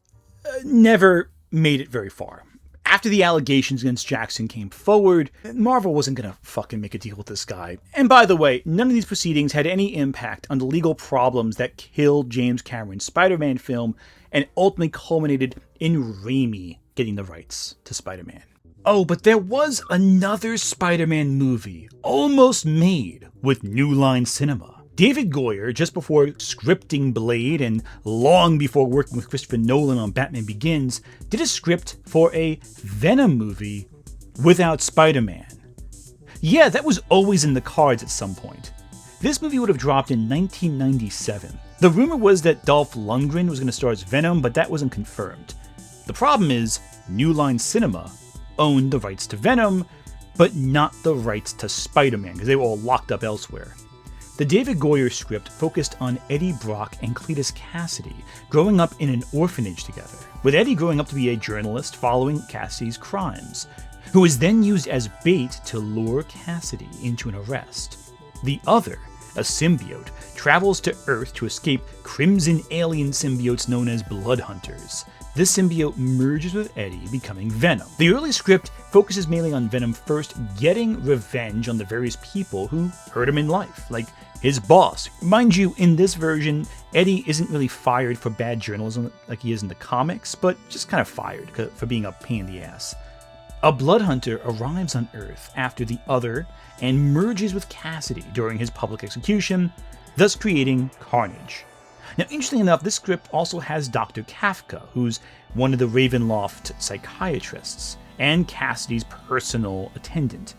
never made it very far. After the allegations against Jackson came forward, Marvel wasn't gonna fucking make a deal with this guy. And by the way, none of these proceedings had any impact on the legal problems that killed James Cameron's Spider-Man film and ultimately culminated in Raimi getting the rights to Spider-Man. Oh, but there was another Spider-Man movie almost made with New Line Cinema. David Goyer, just before scripting Blade and long before working with Christopher Nolan on Batman Begins, did a script for a Venom movie without Spider-Man. Yeah, that was always in the cards at some point. This movie would have dropped in 1997. The rumor was that Dolph Lundgren was going to star as Venom, but that wasn't confirmed. The problem is, New Line Cinema owned the rights to Venom, but not the rights to Spider-Man, because they were all locked up elsewhere. The David Goyer script focused on Eddie Brock and Cletus Cassidy growing up in an orphanage together, with Eddie growing up to be a journalist following Cassidy's crimes, who was then used as bait to lure Cassidy into an arrest. The other, a symbiote, travels to Earth to escape crimson alien symbiotes known as Blood Hunters. This symbiote merges with Eddie, becoming Venom. The early script focuses mainly on Venom first getting revenge on the various people who hurt him in life, like his boss. Mind you, in this version, Eddie isn't really fired for bad journalism like he is in the comics, but just kind of fired for being a pain in the ass. A blood hunter arrives on Earth after the other and merges with Cassidy during his public execution, thus creating Carnage. Now, interestingly enough, this script also has Dr. Kafka, who's one of the Ravenloft psychiatrists, and Cassidy's personal attendant.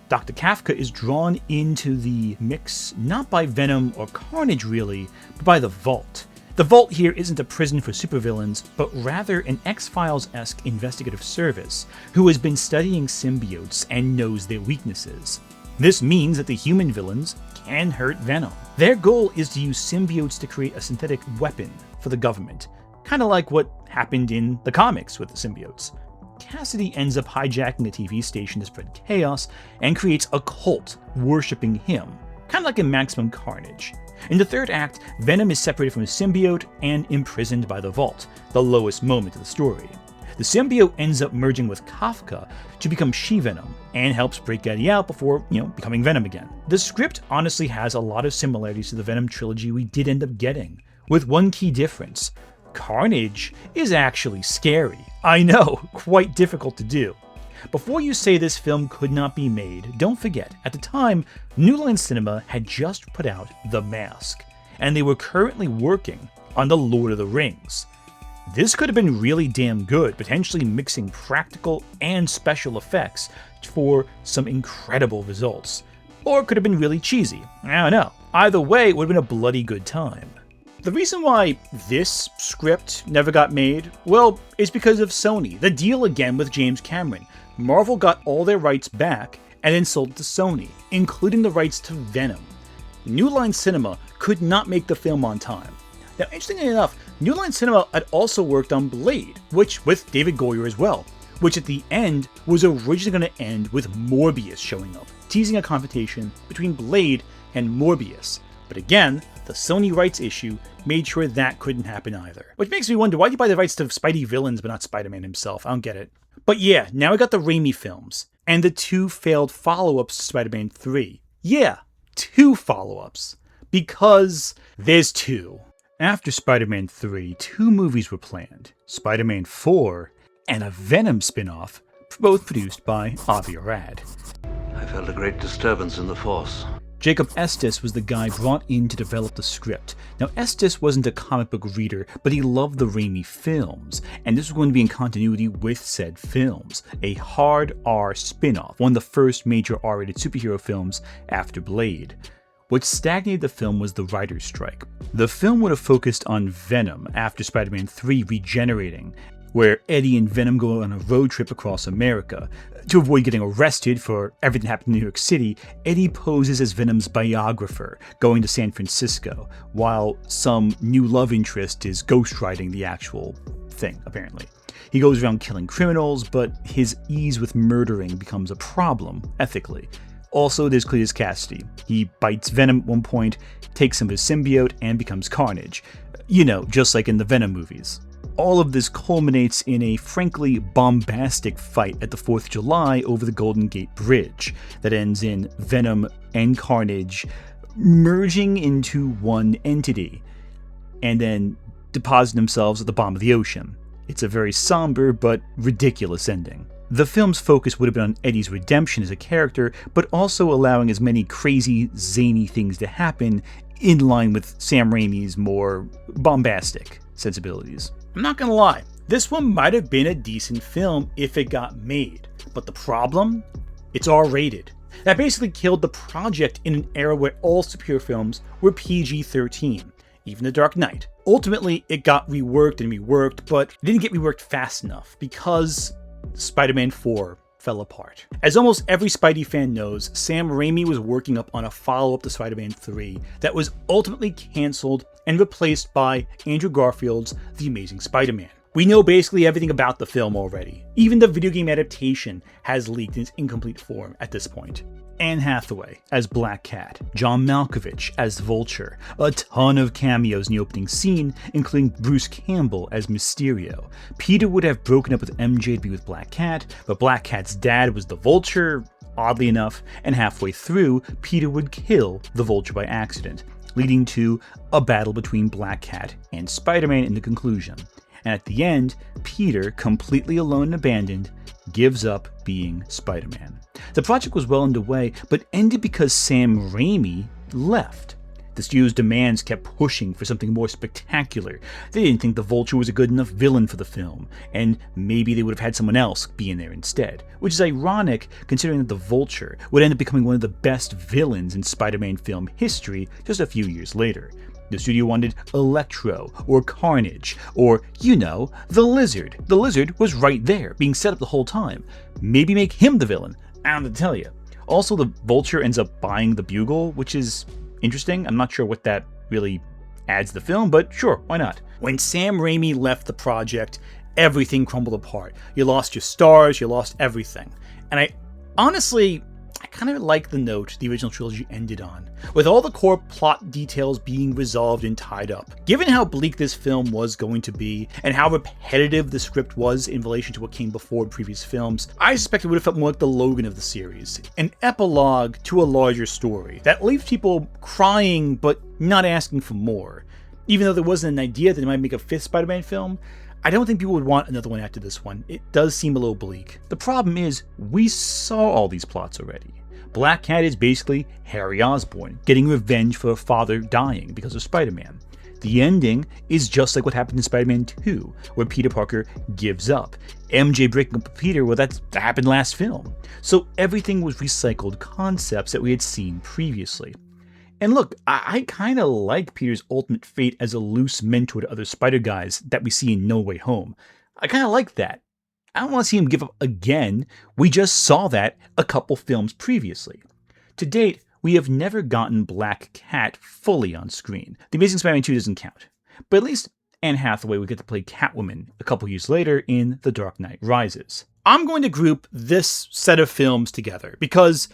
Dr. Kafka is drawn into the mix not by Venom or Carnage really, but by the Vault. The Vault here isn't a prison for supervillains, but rather an X-Files-esque investigative service who has been studying symbiotes and knows their weaknesses. This means that the human villains can hurt Venom. Their goal is to use symbiotes to create a synthetic weapon for the government, kind of like what happened in the comics with the symbiotes. Cassidy ends up hijacking a TV station to spread chaos and creates a cult worshipping him, kind of like in Maximum Carnage. In the third act, Venom is separated from his symbiote and imprisoned by the Vault, the lowest moment of the story. The symbiote ends up merging with Kafka to become She-Venom, and helps break Eddie out before, becoming Venom again. The script honestly has a lot of similarities to the Venom trilogy we did end up getting, with one key difference. Carnage is actually scary. I know, quite difficult to do. Before you say this film could not be made, don't forget, at the time, New Line Cinema had just put out The Mask, and they were currently working on The Lord of the Rings. This could have been really damn good, potentially mixing practical and special effects for some incredible results. Or it could have been really cheesy. I don't know. Either way, it would have been a bloody good time. The reason why this script never got made, well, is because of Sony. The deal again with James Cameron. Marvel got all their rights back and then sold it to Sony, including the rights to Venom. New Line Cinema could not make the film on time. Now, interestingly enough, New Line Cinema had also worked on Blade, which with David Goyer as well, which at the end was originally going to end with Morbius showing up, teasing a confrontation between Blade and Morbius. But again, the Sony rights issue made sure that couldn't happen either. Which makes me wonder, why do you buy the rights to Spidey villains but not Spider-Man himself? I don't get it. But yeah, now we got the Raimi films, and the 2 failed follow-ups to Spider-Man 3. Yeah, 2 follow-ups. Because there's 2. After Spider-Man 3, 2 movies were planned. Spider-Man 4, and a Venom spin-off, both produced by Avi Arad. I felt a great disturbance in the Force. Jacob Estes was the guy brought in to develop the script. Now, Estes wasn't a comic book reader, but he loved the Raimi films, and this was going to be in continuity with said films. A hard R spin-off, one of the first major R-rated superhero films after Blade. What stagnated the film was the writer's strike. The film would have focused on Venom after Spider-Man 3 regenerating, where Eddie and Venom go on a road trip across America. To avoid getting arrested for everything that happened in New York City, Eddie poses as Venom's biographer, going to San Francisco, while some new love interest is ghostwriting the actual thing, apparently. He goes around killing criminals, but his ease with murdering becomes a problem, ethically. Also, there's Cletus Cassidy. He bites Venom at one point, takes him his symbiote, and becomes Carnage. Just like in the Venom movies. All of this culminates in a frankly bombastic fight at the 4th of July over the Golden Gate Bridge that ends in Venom and Carnage merging into one entity and then depositing themselves at the bottom of the ocean. It's a very somber but ridiculous ending. The film's focus would have been on Eddie's redemption as a character, but also allowing as many crazy, zany things to happen in line with Sam Raimi's more bombastic sensibilities. I'm not gonna lie, this one might have been a decent film if it got made, but the problem? It's R-rated. That basically killed the project in an era where all superhero films were PG-13, even The Dark Knight. Ultimately, it got reworked and reworked, but it didn't get reworked fast enough because Spider-Man 4 fell apart. As almost every Spidey fan knows, Sam Raimi was working up on a follow-up to Spider-Man 3 that was ultimately cancelled and replaced by Andrew Garfield's The Amazing Spider-Man. We know basically everything about the film already. Even the video game adaptation has leaked in its incomplete form at this point. Anne Hathaway as Black Cat, John Malkovich as Vulture, a ton of cameos in the opening scene, including Bruce Campbell as Mysterio. Peter would have broken up with MJ to be with Black Cat, but Black Cat's dad was the Vulture, oddly enough, and halfway through, Peter would kill the Vulture by accident, leading to a battle between Black Cat and Spider-Man in the conclusion. And at the end, Peter, completely alone and abandoned, gives up being Spider-Man. The project was well underway, but ended because Sam Raimi left. The studio's demands kept pushing for something more spectacular. They didn't think the Vulture was a good enough villain for the film, and maybe they would have had someone else be in there instead. Which is ironic, considering that the Vulture would end up becoming one of the best villains in Spider-Man film history just a few years later. The studio wanted Electro, or Carnage, or, the Lizard. The Lizard was right there, being set up the whole time. Maybe make him the villain. I don't know what to tell you. Also, the Vulture ends up buying the Bugle, which is interesting. I'm not sure what that really adds to the film, but sure, why not? When Sam Raimi left the project, everything crumbled apart. You lost your stars, you lost everything. And I kind of like the note the original trilogy ended on, with all the core plot details being resolved and tied up. Given how bleak this film was going to be, and how repetitive the script was in relation to what came before in previous films, I suspect it would have felt more like the Logan of the series, an epilogue to a larger story that leaves people crying but not asking for more. Even though there wasn't an idea that they might make a fifth Spider-Man film, I don't think people would want another one after this one. It does seem a little bleak. The problem is, we saw all these plots already. Black Cat is basically Harry Osborn, getting revenge for her father dying because of Spider-Man. The ending is just like what happened in Spider-Man 2, where Peter Parker gives up. MJ breaking up with Peter, well, that happened last film. So everything was recycled concepts that we had seen previously. And look, I kind of like Peter's ultimate fate as a loose mentor to other Spider guys that we see in No Way Home. I kind of like that. I don't want to see him give up again. We just saw that a couple films previously. To date, we have never gotten Black Cat fully on screen. The Amazing Spider-Man 2 doesn't count. But at least Anne Hathaway would get to play Catwoman a couple years later in The Dark Knight Rises. I'm going to group this set of films together because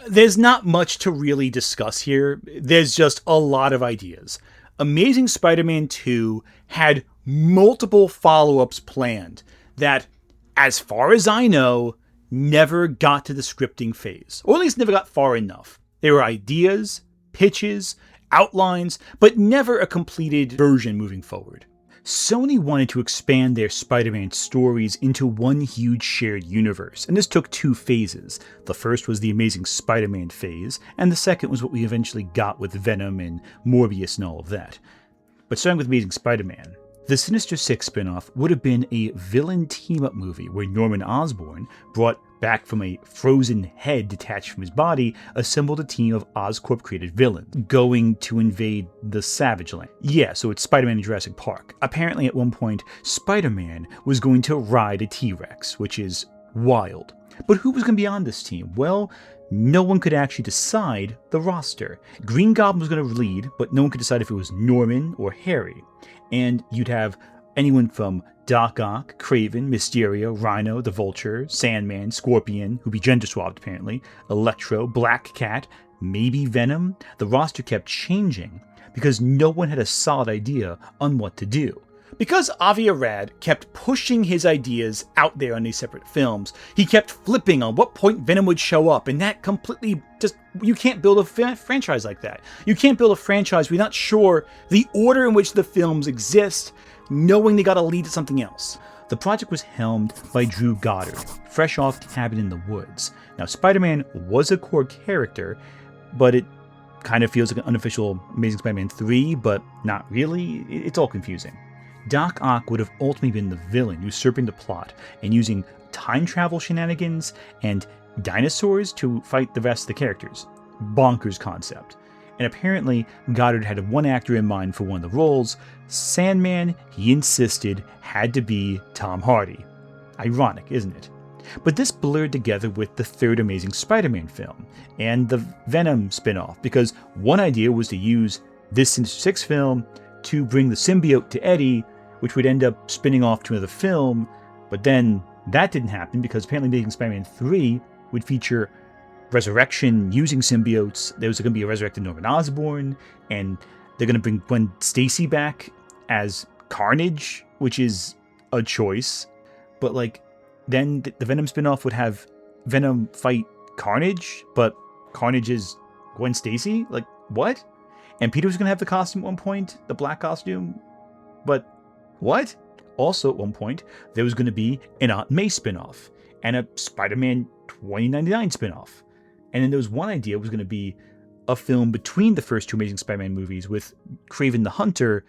there's not much to really discuss here. There's just a lot of ideas. Amazing Spider-Man 2 had multiple follow-ups planned that, as far as I know, never got to the scripting phase, or at least never got far enough. There were ideas, pitches, outlines, but never a completed version moving forward. Sony wanted to expand their Spider-Man stories into one huge shared universe, and this took two phases. The first was the Amazing Spider-Man phase, and the second was what we eventually got with Venom and Morbius and all of that. But starting with Amazing Spider-Man, the Sinister Six spinoff would have been a villain team-up movie where Norman Osborn, brought back from a frozen head detached from his body, assembled a team of Oscorp-created villains, going to invade the Savage Land. Yeah, so it's Spider-Man in Jurassic Park. Apparently at one point, Spider-Man was going to ride a T-Rex, which is wild. But who was going to be on this team? Well, no one could actually decide the roster. Green Goblin was going to lead, but no one could decide if it was Norman or Harry. And you'd have anyone from Doc Ock, Kraven, Mysterio, Rhino, the Vulture, Sandman, Scorpion, who'd be gender swapped apparently, Electro, Black Cat, maybe Venom. The roster kept changing because no one had a solid idea on what to do. Because Avi Arad kept pushing his ideas out there on these separate films, he kept flipping on what point Venom would show up, and that completely just, you can't build a franchise like that. You can't build a franchise where you're not sure the order in which the films exist, knowing they gotta lead to something else. The project was helmed by Drew Goddard, fresh off Cabin in the Woods. Now, Spider-Man was a core character, but it kind of feels like an unofficial Amazing Spider-Man 3, but not really. It's all confusing. Doc Ock would have ultimately been the villain, usurping the plot and using time travel shenanigans and dinosaurs to fight the rest of the characters. Bonkers concept. And apparently, Goddard had one actor in mind for one of the roles. Sandman, he insisted, had to be Tom Hardy. Ironic, isn't it? But this blurred together with the third Amazing Spider-Man film and the Venom spin-off, because one idea was to use this Sinister Six film to bring the symbiote to Eddie, which would end up spinning off to another film, but then that didn't happen because apparently Amazing Spider-Man 3 would feature resurrection using symbiotes. There was going to be a resurrected Norman Osborn, and they're going to bring Gwen Stacy back as Carnage, which is a choice. But then the Venom spinoff would have Venom fight Carnage, but Carnage is Gwen Stacy? What? And Peter was going to have the costume at one point, the black costume, but what? Also at one point, there was going to be an Aunt May spinoff and a Spider-Man 2099 spinoff. And then there was one idea was going to be a film between the first two Amazing Spider-Man movies with Kraven the Hunter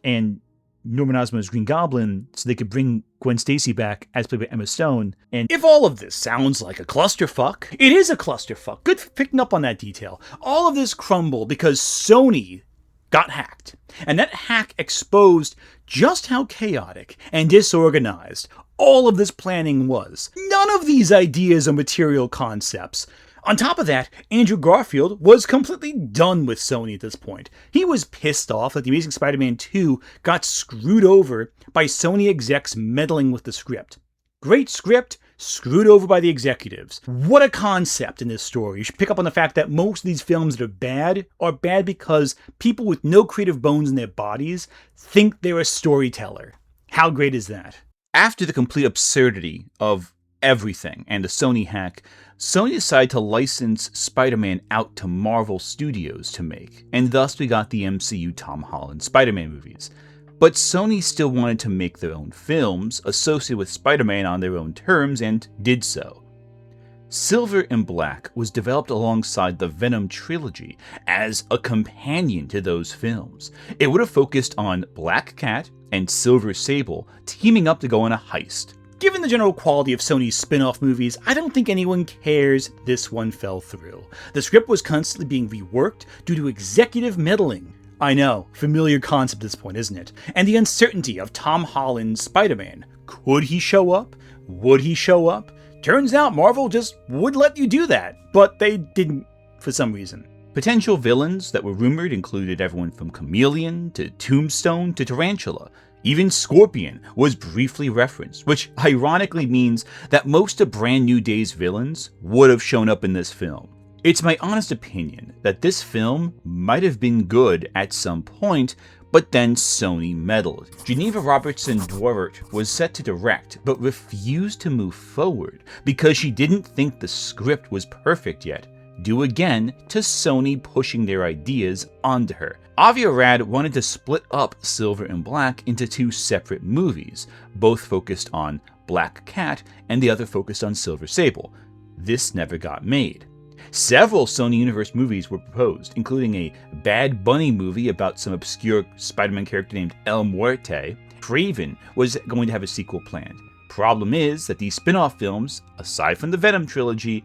and Norman Osborn as Green Goblin, so they could bring Gwen Stacy back as played by Emma Stone. And if all of this sounds like a clusterfuck, it is a clusterfuck. Good for picking up on that detail. All of this crumbled because Sony got hacked. And that hack exposed just how chaotic and disorganized all of this planning was. None of these ideas are material concepts. On top of that, Andrew Garfield was completely done with Sony at this point. He was pissed off that The Amazing Spider-Man 2 got screwed over by Sony execs meddling with the script. Great script, screwed over by the executives. What a concept in this story. You should pick up on the fact that most of these films that are bad because people with no creative bones in their bodies think they're a storyteller. How great is that? After the complete absurdity of everything and the Sony hack, Sony decided to license Spider-Man out to Marvel Studios to make, and thus we got the MCU Tom Holland Spider-Man movies. But Sony still wanted to make their own films associated with Spider-Man on their own terms, and did so. Silver and Black was developed alongside the Venom trilogy as a companion to those films. It would have focused on Black Cat and Silver Sable teaming up to go on a heist. Given the general quality of Sony's spin-off movies, I don't think anyone cares this one fell through. The script was constantly being reworked due to executive meddling. I know, familiar concept at this point, isn't it? And the uncertainty of Tom Holland's Spider-Man. Could he show up? Would he show up? Turns out Marvel just would let you do that, but they didn't for some reason. Potential villains that were rumored included everyone from Chameleon to Tombstone to Tarantula. Even Scorpion was briefly referenced, which ironically means that most of Brand New Day's villains would have shown up in this film. It's my honest opinion that this film might have been good at some point, but then Sony meddled. Geneva Robertson-Dworet was set to direct, but refused to move forward because she didn't think the script was perfect yet, due again to Sony pushing their ideas onto her. Avi Arad wanted to split up Silver and Black into two separate movies, both focused on Black Cat and the other focused on Silver Sable. This never got made. Several Sony Universe movies were proposed, including a Bad Bunny movie about some obscure Spider-Man character named El Muerte. Kraven was going to have a sequel planned. Problem is that these spin-off films, aside from the Venom trilogy,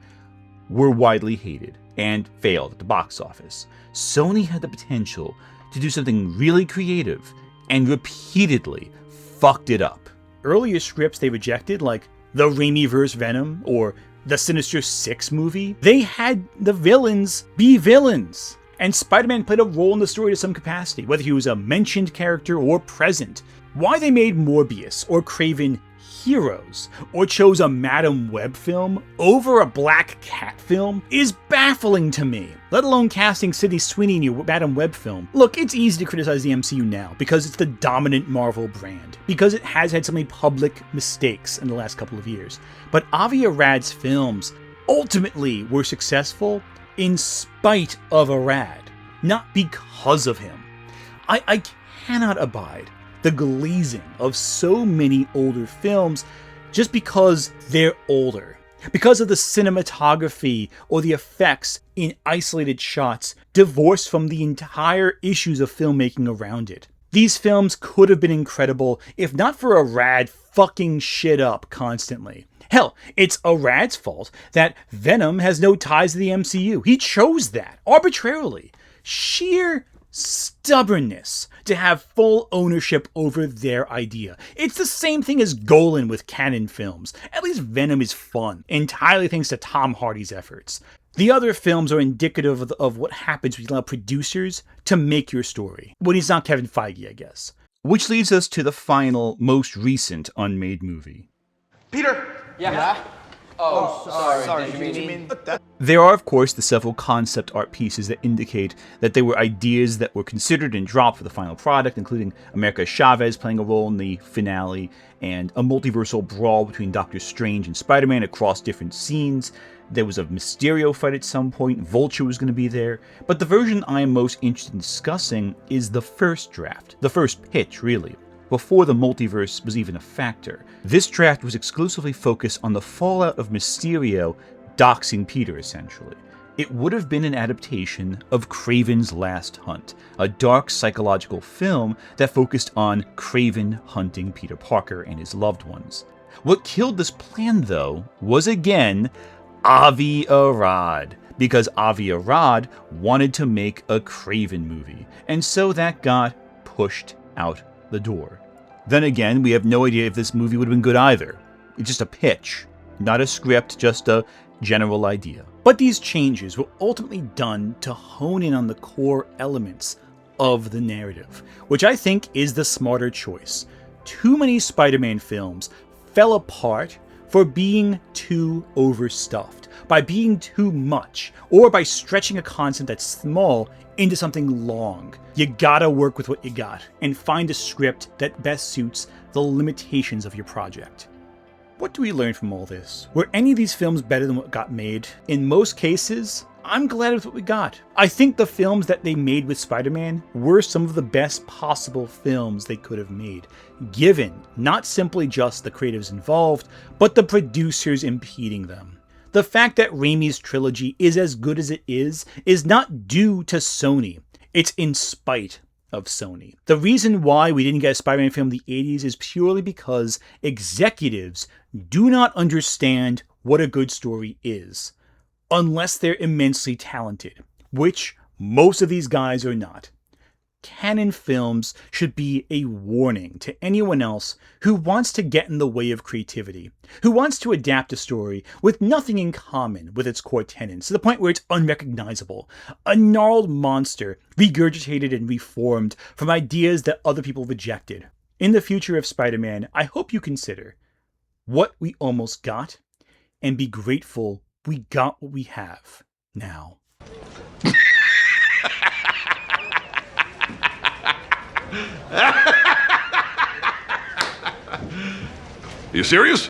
were widely hated and failed at the box office. Sony had the potential to do something really creative and repeatedly fucked it up. Earlier scripts they rejected, like the Raimi vs. Venom or the Sinister Six movie, they had the villains be villains. And Spider-Man played a role in the story to some capacity, whether he was a mentioned character or present. Why they made Morbius or Kraven heroes, or chose a Madam Web film over a Black Cat film is baffling to me, let alone casting Sydney Sweeney in your Madam Web film. Look, it's easy to criticize the MCU now because it's the dominant Marvel brand, because it has had so many public mistakes in the last couple of years. But Avi Arad's films ultimately were successful in spite of Arad, not because of him. I cannot abide the glazing of so many older films just because they're older. Because of the cinematography or the effects in isolated shots, divorced from the entire issues of filmmaking around it. These films could have been incredible if not for Arad fucking shit up constantly. Hell, it's Arad's fault that Venom has no ties to the MCU. He chose that, arbitrarily. Sheer stubbornness to have full ownership over their idea. It's the same thing as Golan with canon films. At least Venom is fun, entirely thanks to Tom Hardy's efforts. The other films are indicative of what happens when you allow producers to make your story. When he's not Kevin Feige, I guess. Which leads us to the final, most recent Unmade movie. Peter! Yeah? Oh, sorry. Did you mean that? There are, of course, the several concept art pieces that indicate that they were ideas that were considered and dropped for the final product, including America Chavez playing a role in the finale, and a multiversal brawl between Doctor Strange and Spider-Man across different scenes. There was a Mysterio fight at some point, Vulture was going to be there, but the version I am most interested in discussing is the first draft, the first pitch, really. Before the multiverse was even a factor. This draft was exclusively focused on the fallout of Mysterio doxing Peter, essentially. It would have been an adaptation of Kraven's Last Hunt, a dark psychological film that focused on Kraven hunting Peter Parker and his loved ones. What killed this plan, though, was again Avi Arad. because Avi Arad wanted to make a Craven movie, and so that got pushed out the door. Then again, we have no idea if this movie would have been good either. It's just a pitch, not a script, just a general idea. But these changes were ultimately done to hone in on the core elements of the narrative, which I think is the smarter choice. Too many Spider-Man films fell apart for being too overstuffed, by being too much, or by stretching a concept that's small into something long. You gotta work with what you got, and find a script that best suits the limitations of your project. What do we learn from all this? Were any of these films better than what got made? In most cases, I'm glad with what we got. I think the films that they made with Spider-Man were some of the best possible films they could have made, given not simply just the creatives involved, but the producers impeding them. The fact that Raimi's trilogy is as good as it is not due to Sony. It's in spite of Sony. The reason why we didn't get a Spider-Man film in the 80s is purely because executives do not understand what a good story is, unless they're immensely talented, which most of these guys are not. Canon films should be a warning to anyone else who wants to get in the way of creativity, who wants to adapt a story with nothing in common with its core tenets, to the point where it's unrecognizable, a gnarled monster regurgitated and reformed from ideas that other people rejected. In the future of Spider-Man, I hope you consider what we almost got and be grateful we got what we have now. You serious?